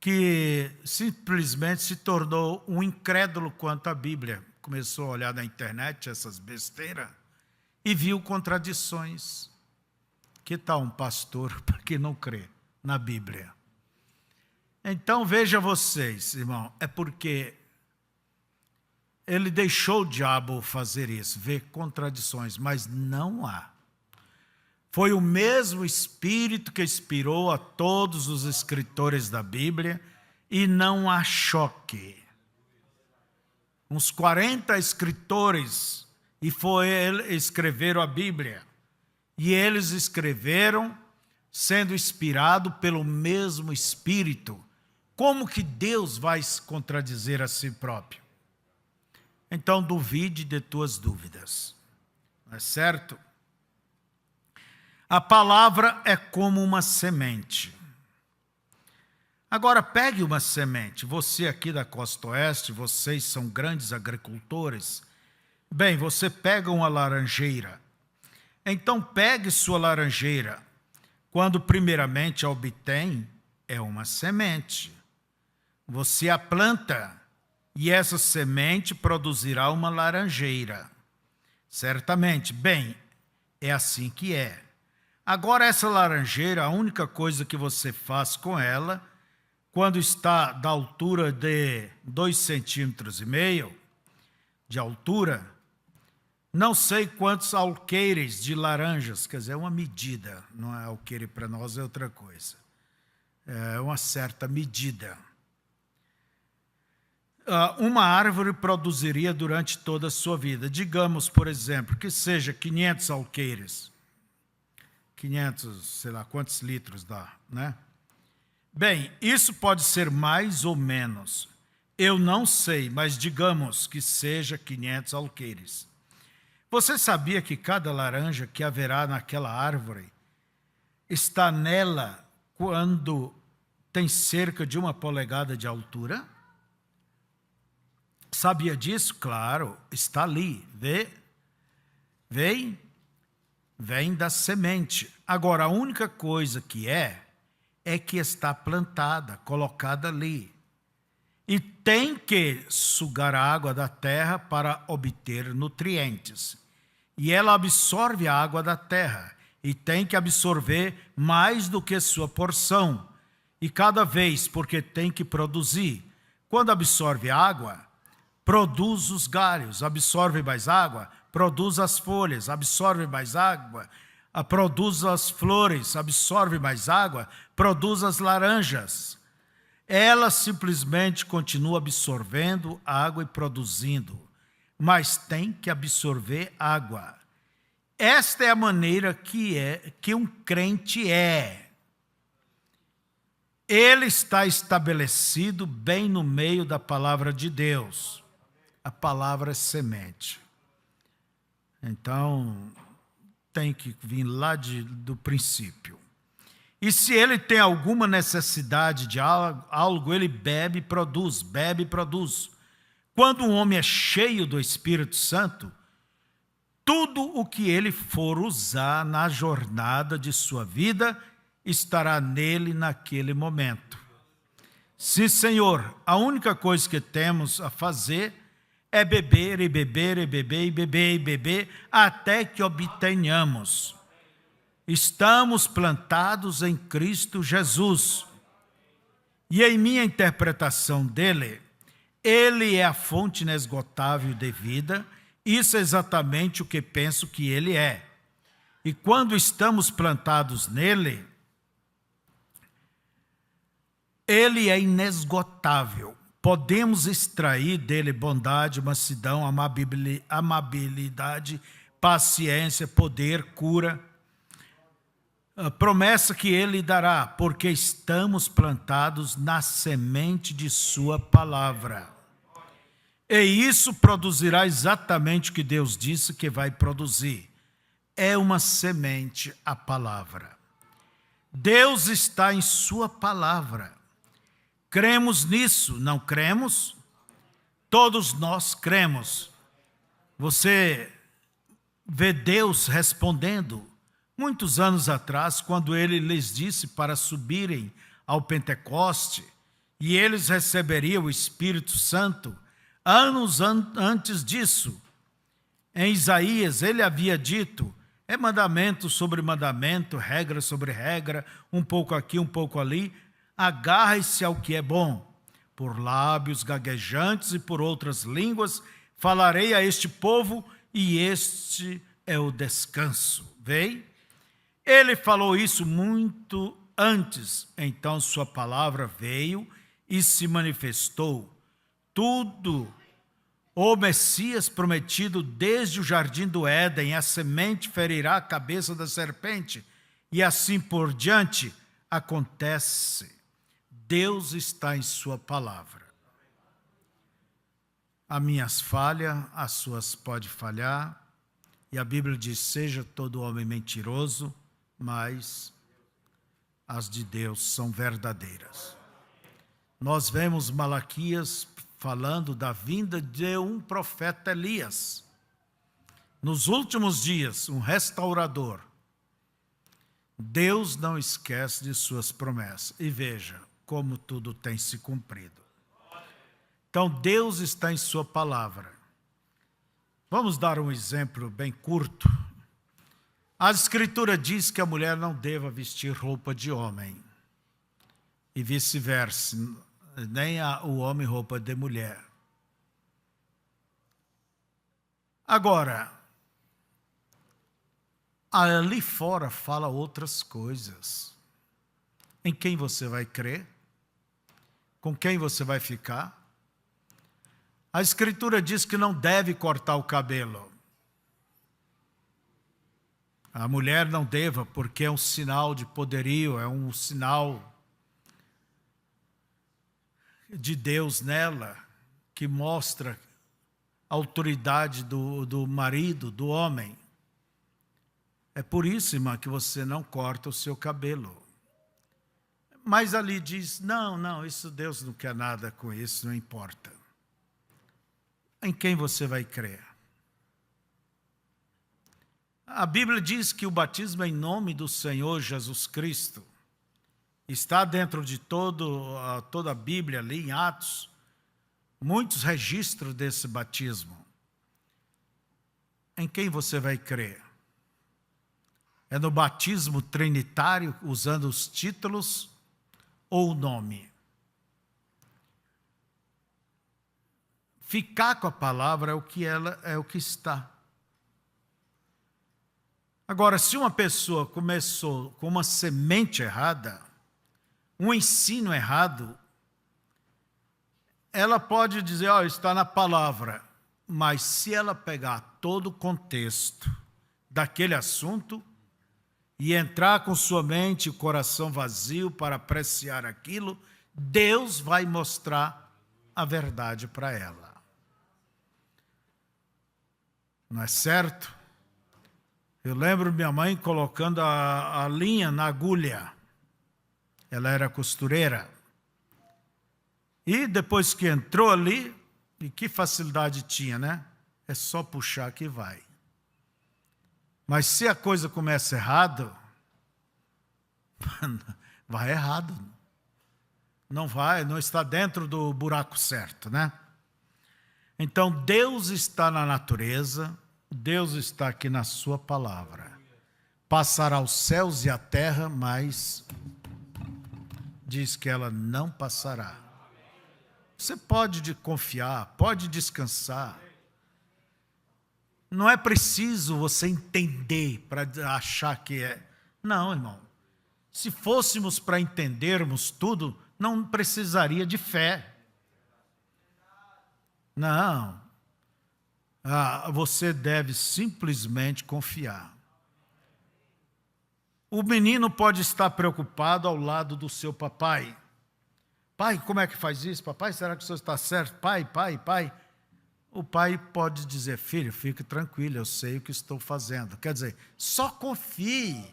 que simplesmente se tornou um incrédulo quanto à Bíblia. Começou a olhar na internet essas besteiras e viu contradições. Que tal um pastor que não crê na Bíblia? Então veja vocês, irmão, é porque ele deixou o diabo fazer isso, ver contradições, mas não há. Foi o mesmo Espírito que inspirou a todos os escritores da Bíblia e não há choque. Uns 40 escritores, e foi ele escreveram a Bíblia. E eles escreveram sendo inspirado pelo mesmo Espírito. Como que Deus vai se contradizer a si próprio? Então duvide de tuas dúvidas. Não é certo? A palavra é como uma semente. Agora pegue uma semente. Você aqui da Costa Oeste, vocês são grandes agricultores. Bem, você pega uma laranjeira. Então pegue sua laranjeira. Quando primeiramente a obtém, é uma semente. Você a planta e essa semente produzirá uma laranjeira. Certamente, bem, é assim que é. Agora essa laranjeira, a única coisa que você faz com ela, quando está da altura de 2,5 centímetros de altura, não sei quantos alqueires de laranjas, quer dizer, é uma medida, não é alqueire para nós, é outra coisa. É uma certa medida. Uma árvore produziria durante toda a sua vida. Digamos, por exemplo, que seja 500 alqueires. 500, sei lá, quantos litros dá, né? Bem, isso pode ser mais ou menos. Eu não sei, mas digamos que seja 500 alqueires. Você sabia que cada laranja que haverá naquela árvore está nela quando tem cerca de 1 polegada de altura? Sabia disso? Claro, está ali. Vem da semente. Agora, a única coisa que é que está plantada, colocada ali. E tem que sugar a água da terra para obter nutrientes. E ela absorve a água da terra. E tem que absorver mais do que sua porção. E cada vez, porque tem que produzir. Quando absorve água, produz os galhos. Absorve mais água, produz as folhas. Absorve mais água, produz as flores. Absorve mais água, produz as laranjas. Ela simplesmente continua absorvendo água e produzindo, mas tem que absorver água. Esta é a maneira que um crente é. Ele está estabelecido bem no meio da palavra de Deus. A palavra é semente. Então, tem que vir lá do princípio. E se ele tem alguma necessidade de algo, ele bebe e produz, bebe e produz. Quando um homem é cheio do Espírito Santo, tudo o que ele for usar na jornada de sua vida estará nele naquele momento. Sim, Senhor, a única coisa que temos a fazer é beber e beber e beber e beber e beber até que obtenhamos. Estamos plantados em Cristo Jesus. E em minha interpretação dele, ele é a fonte inesgotável de vida. Isso é exatamente o que penso que ele é. E quando estamos plantados nele, ele é inesgotável. podemos extrair dele bondade, mansidão, amabilidade, paciência, poder, cura. A promessa que ele dará, porque estamos plantados na semente de sua palavra. E isso produzirá exatamente o que Deus disse que vai produzir. É uma semente, a palavra. Deus está em sua palavra. Cremos nisso, não cremos? Todos nós cremos. Você vê Deus respondendo. Muitos anos atrás, quando ele lhes disse para subirem ao Pentecoste, e eles receberiam o Espírito Santo, anos antes disso, em Isaías, ele havia dito, é mandamento sobre mandamento, regra sobre regra, um pouco aqui, um pouco ali, agarre-se ao que é bom. Por lábios gaguejantes e por outras línguas, falarei a este povo, e este é o descanso. Vê? Ele falou isso muito antes, então sua palavra veio e se manifestou. Tudo, o Messias prometido desde o jardim do Éden, a semente ferirá a cabeça da serpente, e assim por diante acontece. Deus está em sua palavra. As minhas falham, as suas pode falhar, e a Bíblia diz, seja todo homem mentiroso, mas as de Deus são verdadeiras. Nós vemos Malaquias falando da vinda de um profeta Elias. Nos últimos dias, um restaurador. Deus não esquece de suas promessas. E veja como tudo tem se cumprido. Então, Deus está em sua palavra. Vamos dar um exemplo bem curto. A Escritura diz que a mulher não deva vestir roupa de homem. E vice-versa, nem o homem roupa de mulher. Agora, ali fora fala outras coisas. Em quem você vai crer? Com quem você vai ficar? A Escritura diz que não deve cortar o cabelo. A mulher não deva, porque é um sinal de poderio, é um sinal de Deus nela, que mostra a autoridade do marido, do homem. É por isso, irmã, que você não corta o seu cabelo. Mas ali diz, não, isso Deus não quer nada com isso, não importa. Em quem você vai crer? A Bíblia diz que o batismo em nome do Senhor Jesus Cristo está dentro de toda a Bíblia ali em Atos, muitos registros desse batismo. Em quem você vai crer? É no batismo trinitário, usando os títulos ou o nome? Ficar com a palavra é o que está. Agora, se uma pessoa começou com uma semente errada, um ensino errado, ela pode dizer, está na palavra, mas se ela pegar todo o contexto daquele assunto e entrar com sua mente e coração vazio para apreciar aquilo, Deus vai mostrar a verdade para ela. Não é certo? Eu lembro minha mãe colocando a linha na agulha. Ela era costureira. E depois que entrou ali, e que facilidade tinha, né? É só puxar que vai. Mas se a coisa começa errado, vai errado. Não vai, não está dentro do buraco certo, né? Então, Deus está na natureza, Deus está aqui na sua palavra. Passará os céus e a terra, mas diz que ela não passará. Você pode confiar, pode descansar. Não é preciso você entender para achar que é. Não, irmão. Se fôssemos para entendermos tudo, não precisaria de fé. Não. Você deve simplesmente confiar. O menino pode estar preocupado ao lado do seu papai. Pai, como é que faz isso? Papai, será que o senhor está certo? Pai. O pai pode dizer, filho, fique tranquilo, eu sei o que estou fazendo. Quer dizer, só confie.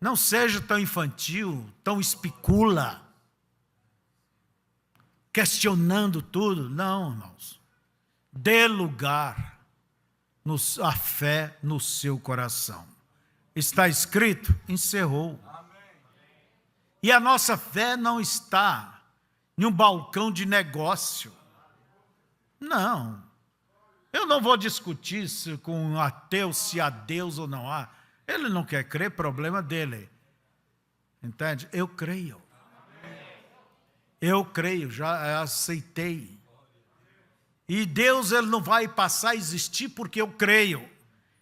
Não seja tão infantil, tão especula, questionando tudo. Não, irmãos. Dê lugar à fé no seu coração. Está escrito? Encerrou. E a nossa fé não está em um balcão de negócio. Não. Eu não vou discutir com um ateu se há Deus ou não há. Ele não quer crer, problema dele. Entende? Eu creio. Eu creio, já aceitei. E Deus, ele não vai passar a existir porque eu creio.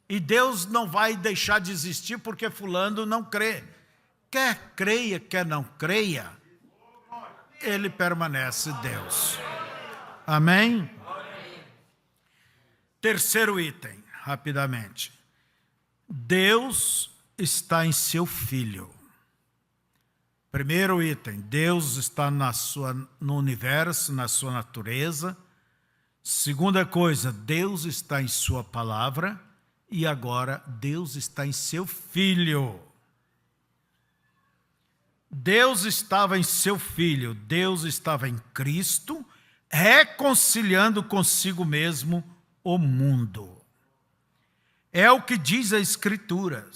E Deus não vai deixar de existir porque fulano não crê. Quer creia, quer não creia, ele permanece Deus. Amém? Terceiro item, rapidamente. Deus está em seu Filho. Primeiro item, Deus está no universo, na sua natureza. Segunda coisa, Deus está em sua palavra. E agora, Deus está em seu Filho. Deus estava em seu Filho, Deus estava em Cristo, reconciliando consigo mesmo o mundo. É o que diz a Escritura.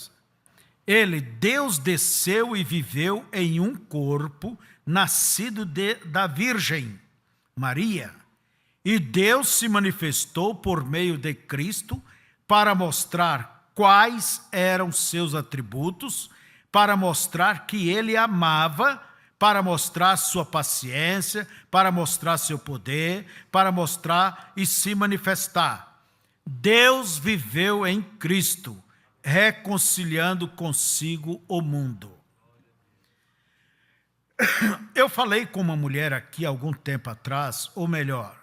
Deus desceu e viveu em um corpo nascido da Virgem Maria. E Deus se manifestou por meio de Cristo para mostrar quais eram seus atributos, para mostrar que ele amava, para mostrar sua paciência, para mostrar seu poder, para mostrar e se manifestar. Deus viveu em Cristo, reconciliando consigo o mundo. Eu falei com uma mulher aqui algum tempo atrás, ou melhor,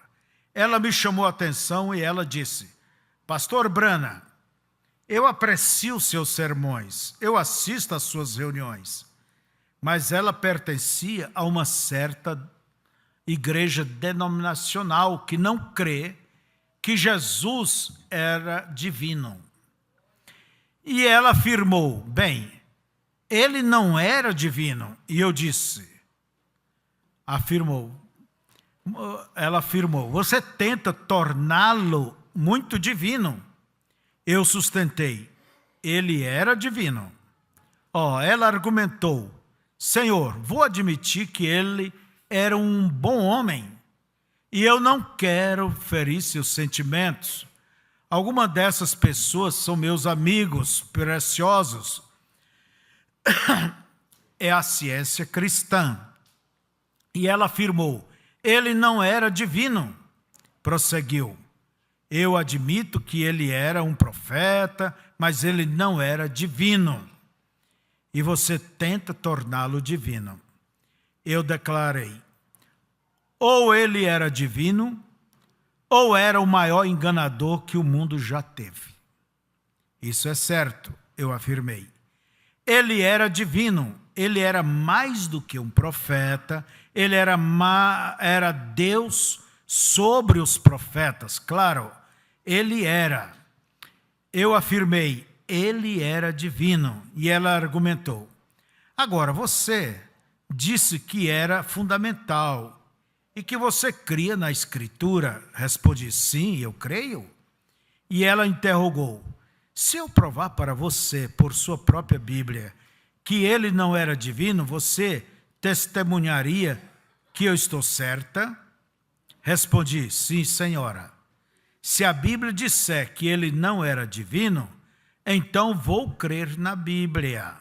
ela me chamou a atenção e ela disse, Pastor Brana, eu aprecio seus sermões, eu assisto às suas reuniões, mas ela pertencia a uma certa igreja denominacional que não crê que Jesus era divino. E ela afirmou, bem, ele não era divino. E eu disse, ela afirmou, você tenta torná-lo muito divino. Eu sustentei, ele era divino. Ela argumentou, Senhor, vou admitir que ele era um bom homem e eu não quero ferir seus sentimentos. Algumas dessas pessoas são meus amigos preciosos. É a ciência cristã. E ela afirmou, ele não era divino. Prosseguiu, eu admito que ele era um profeta, mas ele não era divino. E você tenta torná-lo divino. Eu declarei, ou ele era divino, ou era o maior enganador que o mundo já teve. Isso é certo, eu afirmei. Ele era divino, ele era mais do que um profeta, ele era Deus sobre os profetas, claro, ele era. Eu afirmei, ele era divino, e ela argumentou. Agora, você disse que era fundamental e que você cria na Escritura. Respondi, sim, eu creio. E ela interrogou, se eu provar para você, por sua própria Bíblia, que ele não era divino, você testemunharia que eu estou certa? Respondi, sim, senhora. Se a Bíblia disser que ele não era divino, então vou crer na Bíblia.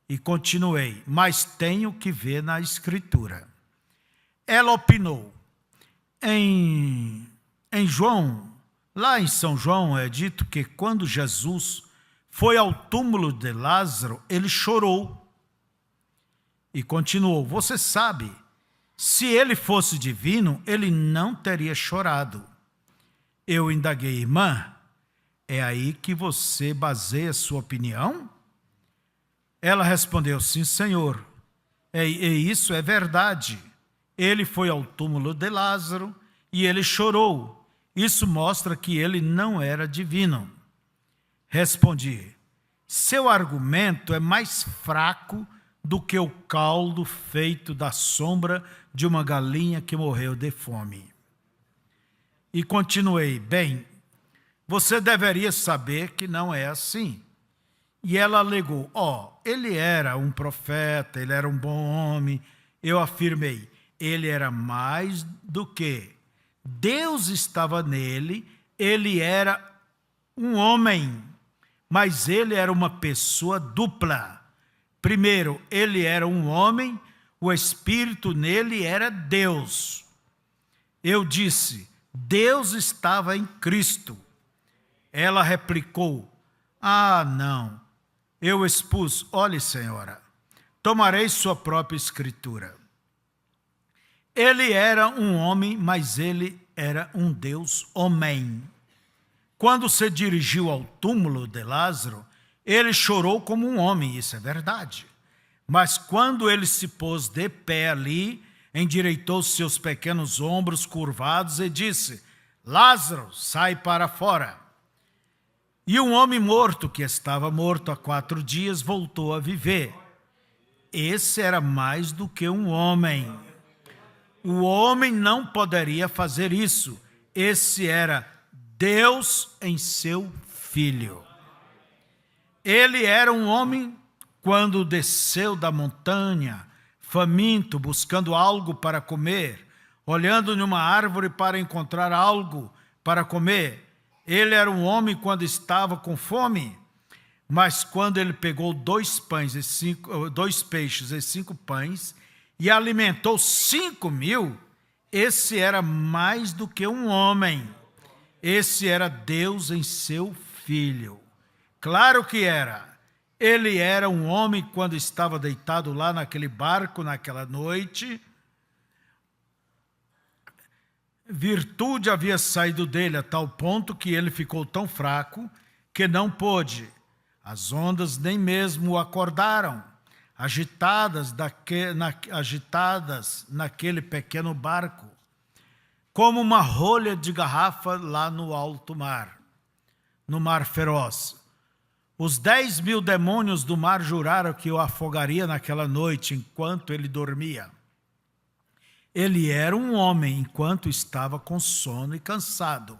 E continuei, mas tenho que ver na Escritura. Ela opinou. Em João, lá em São João, é dito que quando Jesus foi ao túmulo de Lázaro, ele chorou. E continuou, você sabe, Se ele fosse divino, ele não teria chorado. Eu indaguei: irmã, é aí que você baseia sua opinião? Ela respondeu: sim, Senhor. E isso é verdade. Ele foi ao túmulo de Lázaro e ele chorou. Isso mostra que ele não era divino. Respondi: seu argumento é mais fraco do que o caldo feito da sombra de uma galinha que morreu de fome. E continuei: bem, você deveria saber que não é assim. E ela alegou: ele era um profeta, ele era um bom homem. Eu afirmei: ele era mais do que. Deus estava nele, ele era um homem, mas ele era uma pessoa dupla. Primeiro, ele era um homem, o Espírito nele era Deus. Eu disse: Deus estava em Cristo. Ela replicou: não. Eu expus: olhe, senhora, tomarei sua própria escritura. Ele era um homem, mas ele era um Deus homem. Quando se dirigiu ao túmulo de Lázaro, ele chorou como um homem, isso é verdade. Mas quando ele se pôs de pé ali, endireitou seus pequenos ombros curvados e disse: Lázaro, sai para fora. E um homem morto, que estava morto há 4 dias, voltou a viver. Esse era mais do que um homem. O homem não poderia fazer isso. Esse era Deus em seu Filho. Ele era um homem quando desceu da montanha, faminto, buscando algo para comer, olhando numa árvore para encontrar algo para comer. Ele era um homem quando estava com fome, mas quando ele pegou 2 peixes e 5 pães e alimentou 5.000, esse era mais do que um homem. Esse era Deus em seu Filho. Claro que era. Ele era um homem quando estava deitado lá naquele barco, naquela noite. Virtude havia saído dele a tal ponto que ele ficou tão fraco que não pôde. As ondas nem mesmo o acordaram, agitadas naquele pequeno barco, como uma rolha de garrafa lá no alto mar, no mar feroz. Os 10.000 demônios do mar juraram que o afogaria naquela noite enquanto ele dormia. Ele era um homem enquanto estava com sono e cansado.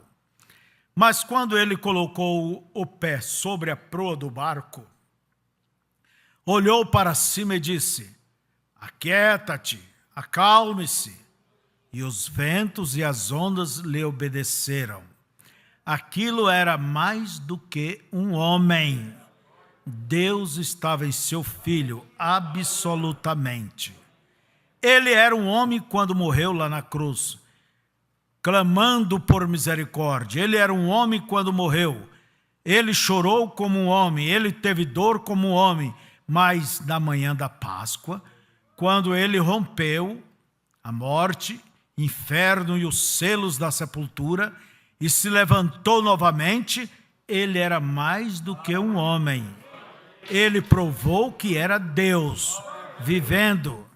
Mas quando ele colocou o pé sobre a proa do barco, olhou para cima e disse: aquieta-te, acalme-se. E os ventos e as ondas lhe obedeceram. Aquilo era mais do que um homem. Deus estava em seu Filho, absolutamente. Ele era um homem quando morreu lá na cruz, clamando por misericórdia. Ele era um homem quando morreu. Ele chorou como um homem, ele teve dor como um homem. Mas na manhã da Páscoa, quando ele rompeu a morte, inferno e os selos da sepultura e se levantou novamente, ele era mais do que um homem. Ele provou que era Deus, vivendo.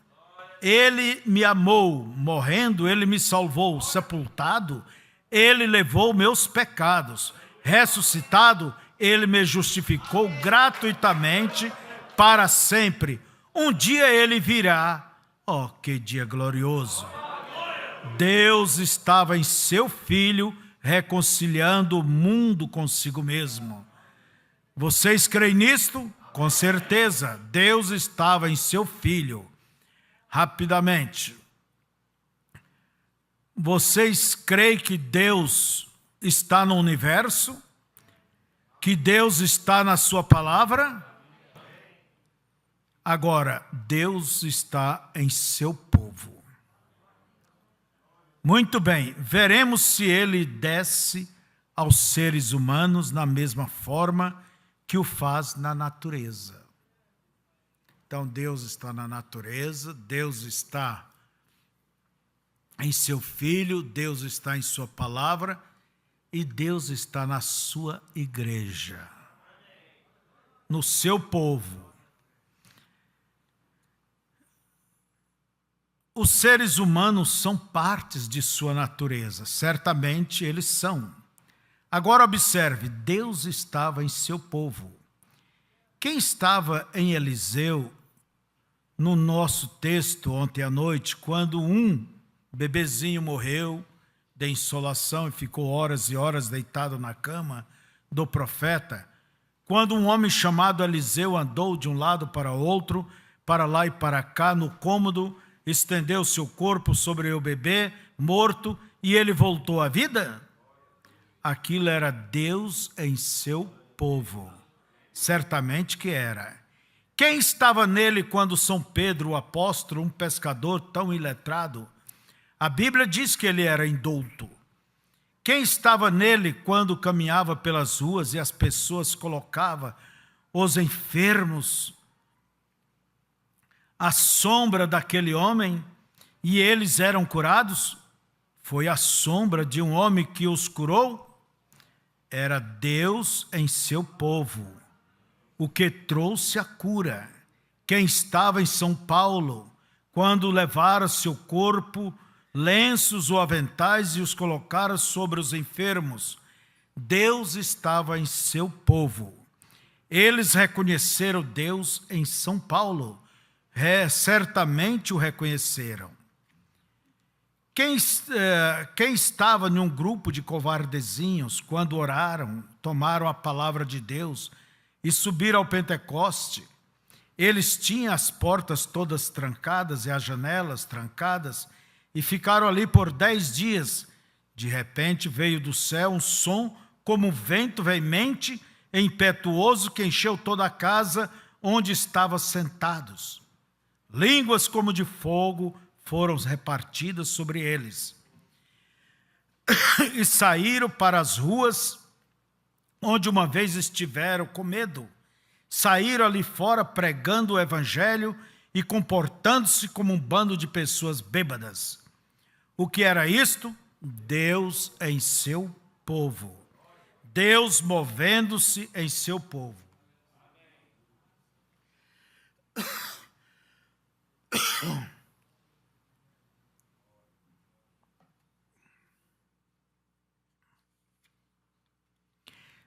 Ele me amou, morrendo, ele me salvou, sepultado, ele levou meus pecados, ressuscitado, ele me justificou gratuitamente para sempre. Um dia ele virá. Oh, que dia glorioso! Deus estava em seu Filho, reconciliando o mundo consigo mesmo. Vocês creem nisto? Com certeza, Deus estava em seu Filho. Rapidamente, vocês creem que Deus está no universo? Que Deus está na sua palavra? Agora, Deus está em seu povo. Muito bem, veremos se ele desce aos seres humanos na mesma forma que o faz na natureza. Então, Deus está na natureza, Deus está em seu Filho, Deus está em sua palavra e Deus está na sua igreja, no seu povo. Os seres humanos são partes de sua natureza, certamente eles são. Agora observe, Deus estava em seu povo. Quem estava em Eliseu, no nosso texto ontem à noite, quando um bebezinho morreu de insolação e ficou horas e horas deitado na cama do profeta, quando um homem chamado Eliseu andou de um lado para outro, para lá e para cá no cômodo, estendeu seu corpo sobre o bebê morto e ele voltou à vida? Aquilo era Deus em seu povo. Certamente que era. Quem estava nele quando São Pedro, o apóstolo, um pescador tão iletrado? A Bíblia diz que ele era indulto. Quem estava nele quando caminhava pelas ruas e as pessoas colocavam os enfermos à sombra daquele homem e eles eram curados? Foi a sombra de um homem que os curou? Era Deus em seu povo, o que trouxe a cura. Quem estava em São Paulo, quando levaram seu corpo, lenços ou aventais e os colocaram sobre os enfermos? Deus estava em seu povo. Eles reconheceram Deus em São Paulo. Certamente o reconheceram. Quem estava em um grupo de covardezinhos quando oraram, tomaram a palavra de Deus e subiram ao Pentecoste? Eles tinham as portas todas trancadas e as janelas trancadas e ficaram ali por 10 dias. De repente veio do céu um som como um vento veemente e impetuoso que encheu toda a casa onde estavam sentados. Línguas como de fogo foram repartidas sobre eles. E saíram para as ruas onde uma vez estiveram com medo. Saíram ali fora pregando o evangelho e comportando-se como um bando de pessoas bêbadas. O que era isto? Deus em seu povo. Deus movendo-se em seu povo.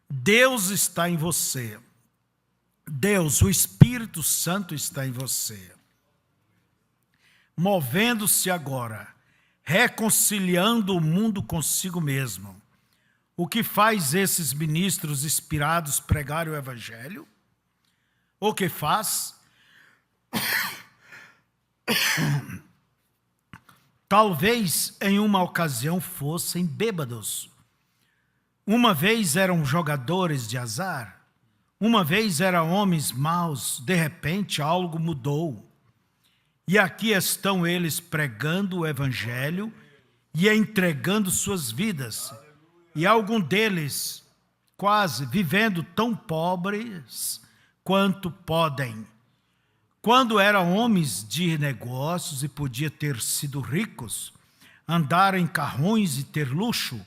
Deus está em você. Deus, o Espírito Santo está em você. Movendo-se agora, reconciliando o mundo consigo mesmo. O que faz esses ministros inspirados pregar o Evangelho? O que faz? Talvez em uma ocasião fossem bêbados. Uma vez eram jogadores de azar. Uma vez eram homens maus. De repente algo mudou. E aqui estão eles pregando o Evangelho e entregando suas vidas. E algum deles quase vivendo tão pobres quanto podem. Quando eram homens de negócios e podiam ter sido ricos, andar em carrões e ter luxo,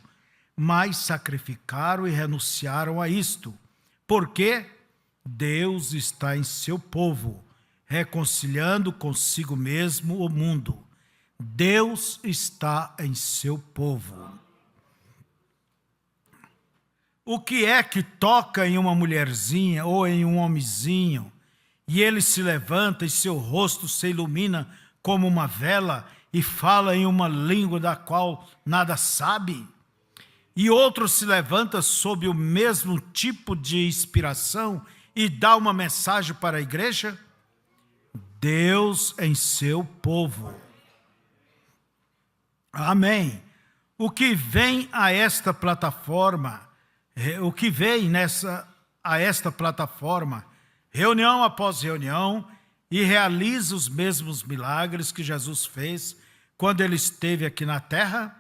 mas sacrificaram e renunciaram a isto. Porque Deus está em seu povo, reconciliando consigo mesmo o mundo. Deus está em seu povo. O que é que toca em uma mulherzinha ou em um homenzinho, e ele se levanta e seu rosto se ilumina como uma vela e fala em uma língua da qual nada sabe? E outro se levanta sob o mesmo tipo de inspiração e dá uma mensagem para a igreja? Deus em seu povo. Amém. O que vem a esta plataforma, reunião após reunião, e realiza os mesmos milagres que Jesus fez quando ele esteve aqui na terra,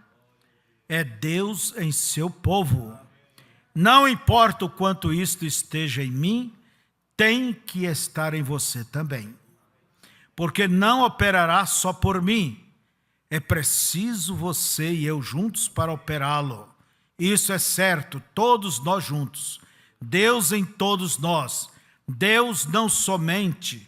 é Deus em seu povo. Não importa o quanto isto esteja em mim, tem que estar em você também. Porque não operará só por mim. É preciso você e eu juntos para operá-lo. Isso é certo, todos nós juntos. Deus em todos nós. Deus não somente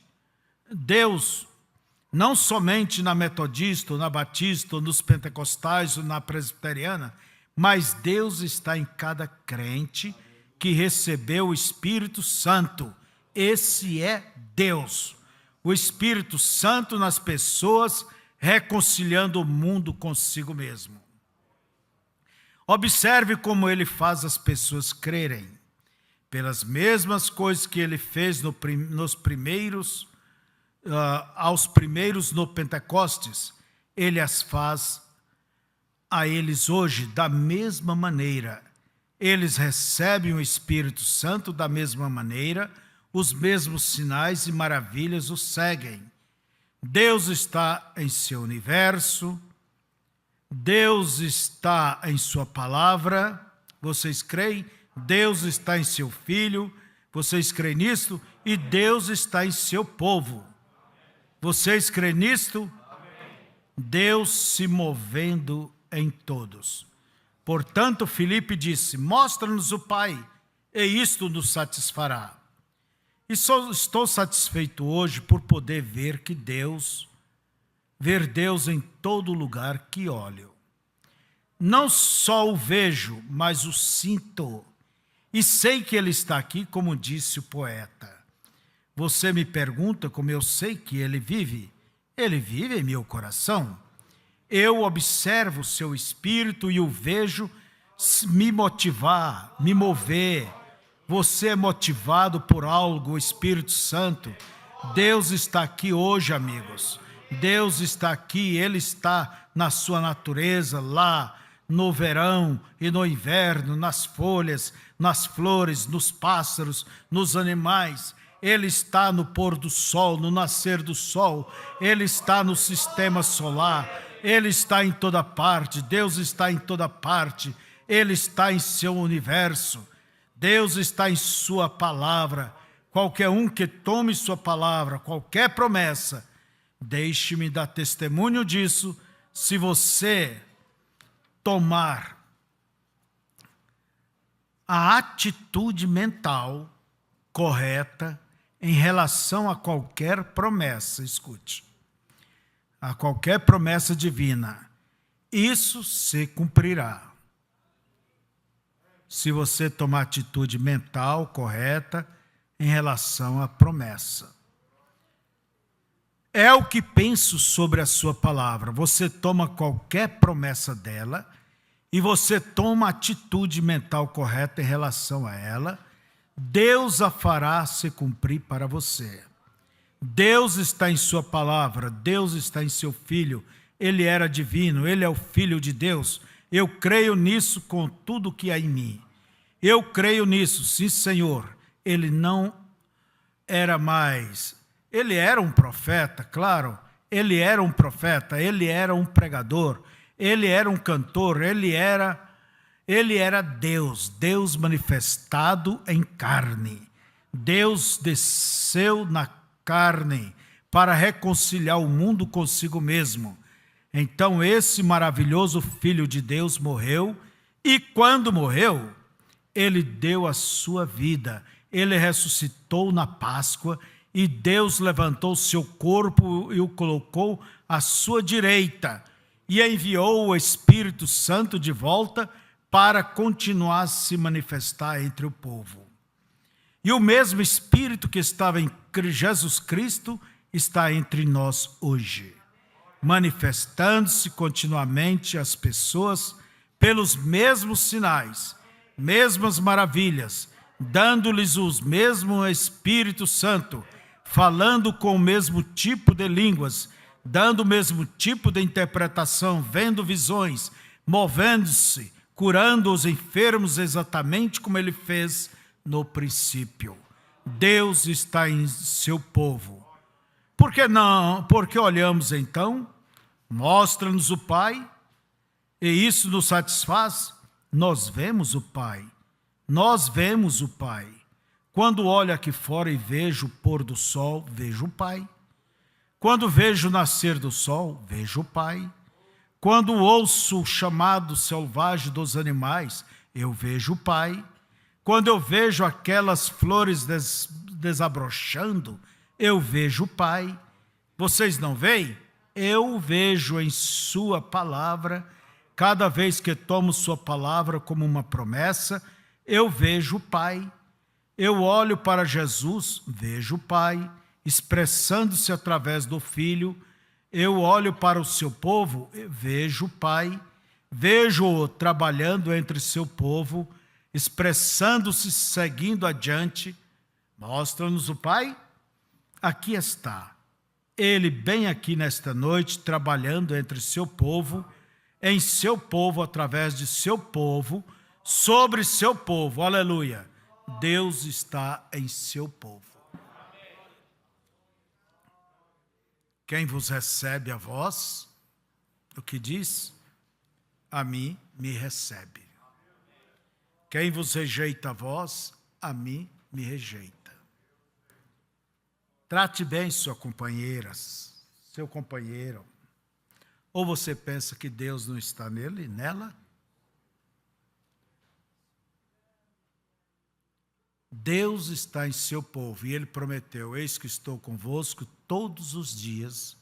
na metodista, ou na batista, ou nos pentecostais, ou na presbiteriana, mas Deus está em cada crente que recebeu o Espírito Santo. Esse é Deus. O Espírito Santo nas pessoas, reconciliando o mundo consigo mesmo. Observe como ele faz as pessoas crerem. Pelas mesmas coisas que ele fez aos primeiros no Pentecostes, ele as faz a eles hoje da mesma maneira. Eles recebem o Espírito Santo da mesma maneira, os mesmos sinais e maravilhas os seguem. Deus está em seu universo, Deus está em sua palavra, vocês creem? Deus está em seu Filho, vocês creem nisto? E Deus está em seu povo. Vocês creem nisto? Deus se movendo em todos. Portanto, Filipe disse: mostra-nos o Pai, e isto nos satisfará. E só estou satisfeito hoje por poder ver Deus em todo lugar que olho. Não só o vejo, mas o sinto. E sei que Ele está aqui, como disse o poeta. Você me pergunta como eu sei que Ele vive? Ele vive em meu coração. Eu observo o seu espírito e o vejo me motivar, me mover. Você é motivado por algo, o Espírito Santo. Deus está aqui hoje, amigos. Deus está aqui, Ele está na sua natureza, lá no verão e no inverno, nas folhas, nas flores, nos pássaros, nos animais. Ele está no pôr do sol, no nascer do sol. Ele está no sistema solar. Ele está em toda parte. Deus está em toda parte. Ele está em seu universo. Deus está em sua palavra. Qualquer um que tome sua palavra, qualquer promessa, deixe-me dar testemunho disso. Se você tomar a atitude mental correta em relação a qualquer promessa, escute, a qualquer promessa divina, isso se cumprirá. Se você tomar atitude mental correta em relação à promessa. É o que penso sobre a sua palavra. Você toma qualquer promessa dela e você toma atitude mental correta em relação a ela, Deus a fará se cumprir para você. Deus está em sua palavra, Deus está em seu Filho, Ele era divino, Ele é o Filho de Deus. Eu creio nisso com tudo que há em mim. Eu creio nisso, sim, Senhor. Ele não era mais... Ele era um profeta, claro. Ele era um profeta, ele era um pregador, ele era um cantor, ele era Deus, Deus manifestado em carne. Deus desceu na carne para reconciliar o mundo consigo mesmo. Então esse maravilhoso Filho de Deus morreu, e quando morreu, ele deu a sua vida, ele ressuscitou na Páscoa, e Deus levantou seu corpo e o colocou à sua direita, e enviou o Espírito Santo de volta para continuar a se manifestar entre o povo. E o mesmo Espírito que estava em Jesus Cristo está entre nós hoje, manifestando-se continuamente às pessoas pelos mesmos sinais, mesmas maravilhas, dando-lhes o mesmo Espírito Santo, falando com o mesmo tipo de línguas, dando o mesmo tipo de interpretação, vendo visões, movendo-se, curando os enfermos exatamente como ele fez no princípio. Deus está em seu povo. Por que não? Porque olhamos então, mostra-nos o Pai, e isso nos satisfaz. Nós vemos o Pai. Nós vemos o Pai. Quando olho aqui fora e vejo o pôr do sol, vejo o Pai. Quando vejo o nascer do sol, vejo o Pai. Quando ouço o chamado selvagem dos animais, eu vejo o Pai. Quando eu vejo aquelas flores desabrochando, eu vejo o Pai. Vocês não veem? Eu vejo em sua palavra. Cada vez que tomo sua palavra como uma promessa, eu vejo o Pai. Eu olho para Jesus, vejo o Pai, expressando-se através do Filho. Eu olho para o seu povo, vejo o Pai. Vejo-o trabalhando entre seu povo, expressando-se, seguindo adiante. Mostra-nos o Pai? Aqui está. Ele bem aqui nesta noite, trabalhando entre seu povo, em seu povo, através de seu povo, sobre seu povo. Aleluia. Deus está em seu povo. Quem vos recebe a vós, o que diz? A mim me recebe. Quem vos rejeita a vós, a mim me rejeita. Trate bem sua companheira, seu companheiro. Ou você pensa que Deus não está nele, nela? Deus está em seu povo e Ele prometeu: eis que estou convosco todos os dias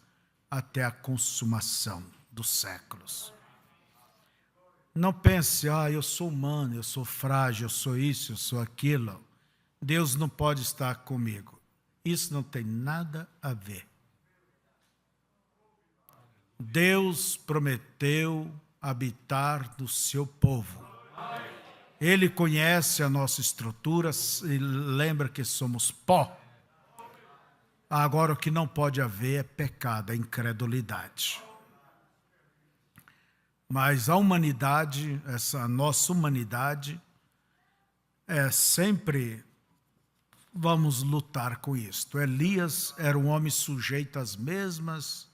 até a consumação dos séculos. Não pense, eu sou humano, eu sou frágil, eu sou isso, eu sou aquilo. Deus não pode estar comigo. Isso não tem nada a ver. Deus prometeu habitar no seu povo. Ele conhece a nossa estrutura e lembra que somos pó. Agora, o que não pode haver é pecado, é incredulidade. Mas a humanidade, essa nossa humanidade, sempre vamos lutar com isto. Elias era um homem sujeito às mesmas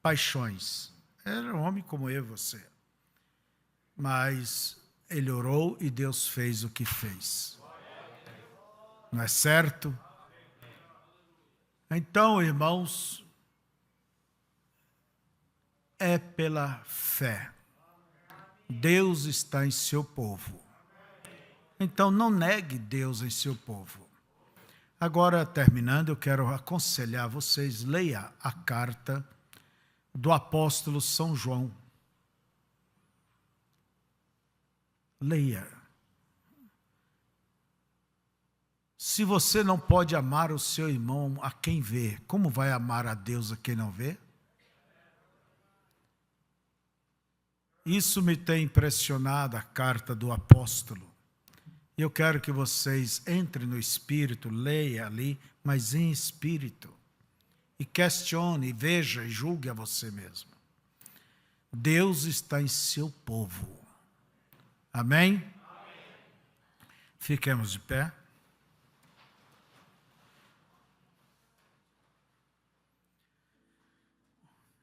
paixões. Era um homem como eu e você. Mas ele orou e Deus fez o que fez. Não é certo? Então, irmãos, é pela fé. Deus está em seu povo. Então, não negue Deus em seu povo. Agora, terminando, eu quero aconselhar vocês, leia a carta do apóstolo São João. Leia. Se você não pode amar o seu irmão a quem vê, como vai amar a Deus a quem não vê? Isso me tem impressionado, a carta do apóstolo. Eu quero que vocês entrem no Espírito, leia ali, mas em Espírito. E questione, veja e julgue a você mesmo. Deus está em seu povo. Amém? Fiquemos de pé.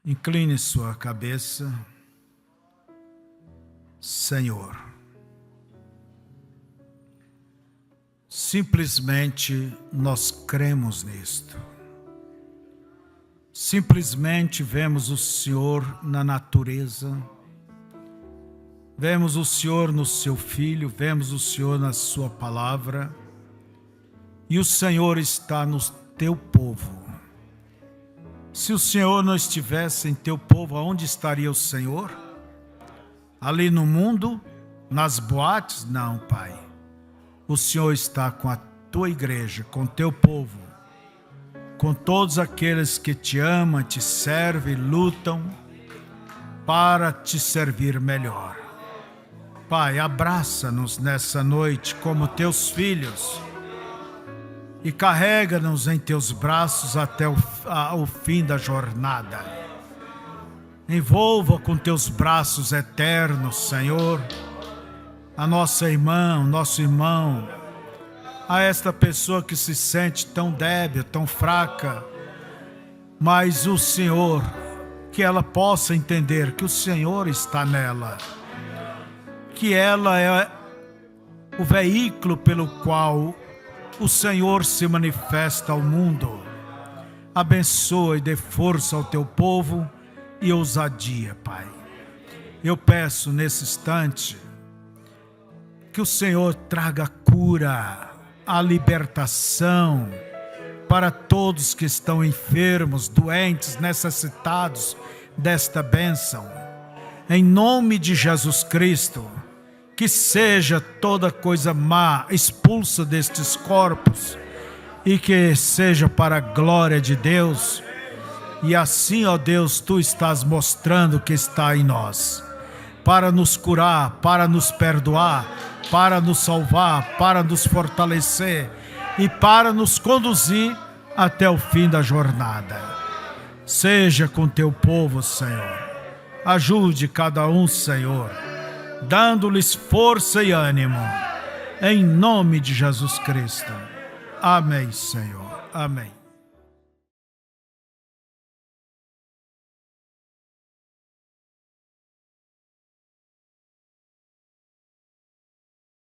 Incline sua cabeça. Senhor, simplesmente nós cremos nisto. Simplesmente vemos o Senhor na natureza, vemos o Senhor no seu Filho, vemos o Senhor na sua palavra, e o Senhor está no teu povo. Se o Senhor não estivesse em teu povo, aonde estaria o Senhor? Ali no mundo, nas boates? Não, Pai. O Senhor está com a tua igreja, com o teu povo, com todos aqueles que te amam, te servem, lutam para te servir melhor. Pai, abraça-nos nessa noite como teus filhos e carrega-nos em teus braços até o fim da jornada. Envolva com teus braços eternos, Senhor, a nossa irmã, o nosso irmão, a esta pessoa que se sente tão débil, tão fraca, mas o Senhor, que ela possa entender que o Senhor está nela, que ela é o veículo pelo qual o Senhor se manifesta ao mundo. Abençoa e dê força ao teu povo e ousadia, Pai. Eu peço nesse instante que o Senhor traga a cura, a libertação para todos que estão enfermos, doentes, necessitados desta bênção. Em nome de Jesus Cristo, que seja toda coisa má expulsa destes corpos e que seja para a glória de Deus. E assim, ó Deus, Tu estás mostrando que está em nós, para nos curar, para nos perdoar, para nos salvar, para nos fortalecer e para nos conduzir até o fim da jornada. Seja com Teu povo, Senhor. Ajude cada um, Senhor, dando-lhes força e ânimo, em nome de Jesus Cristo. Amém, Senhor. Amém.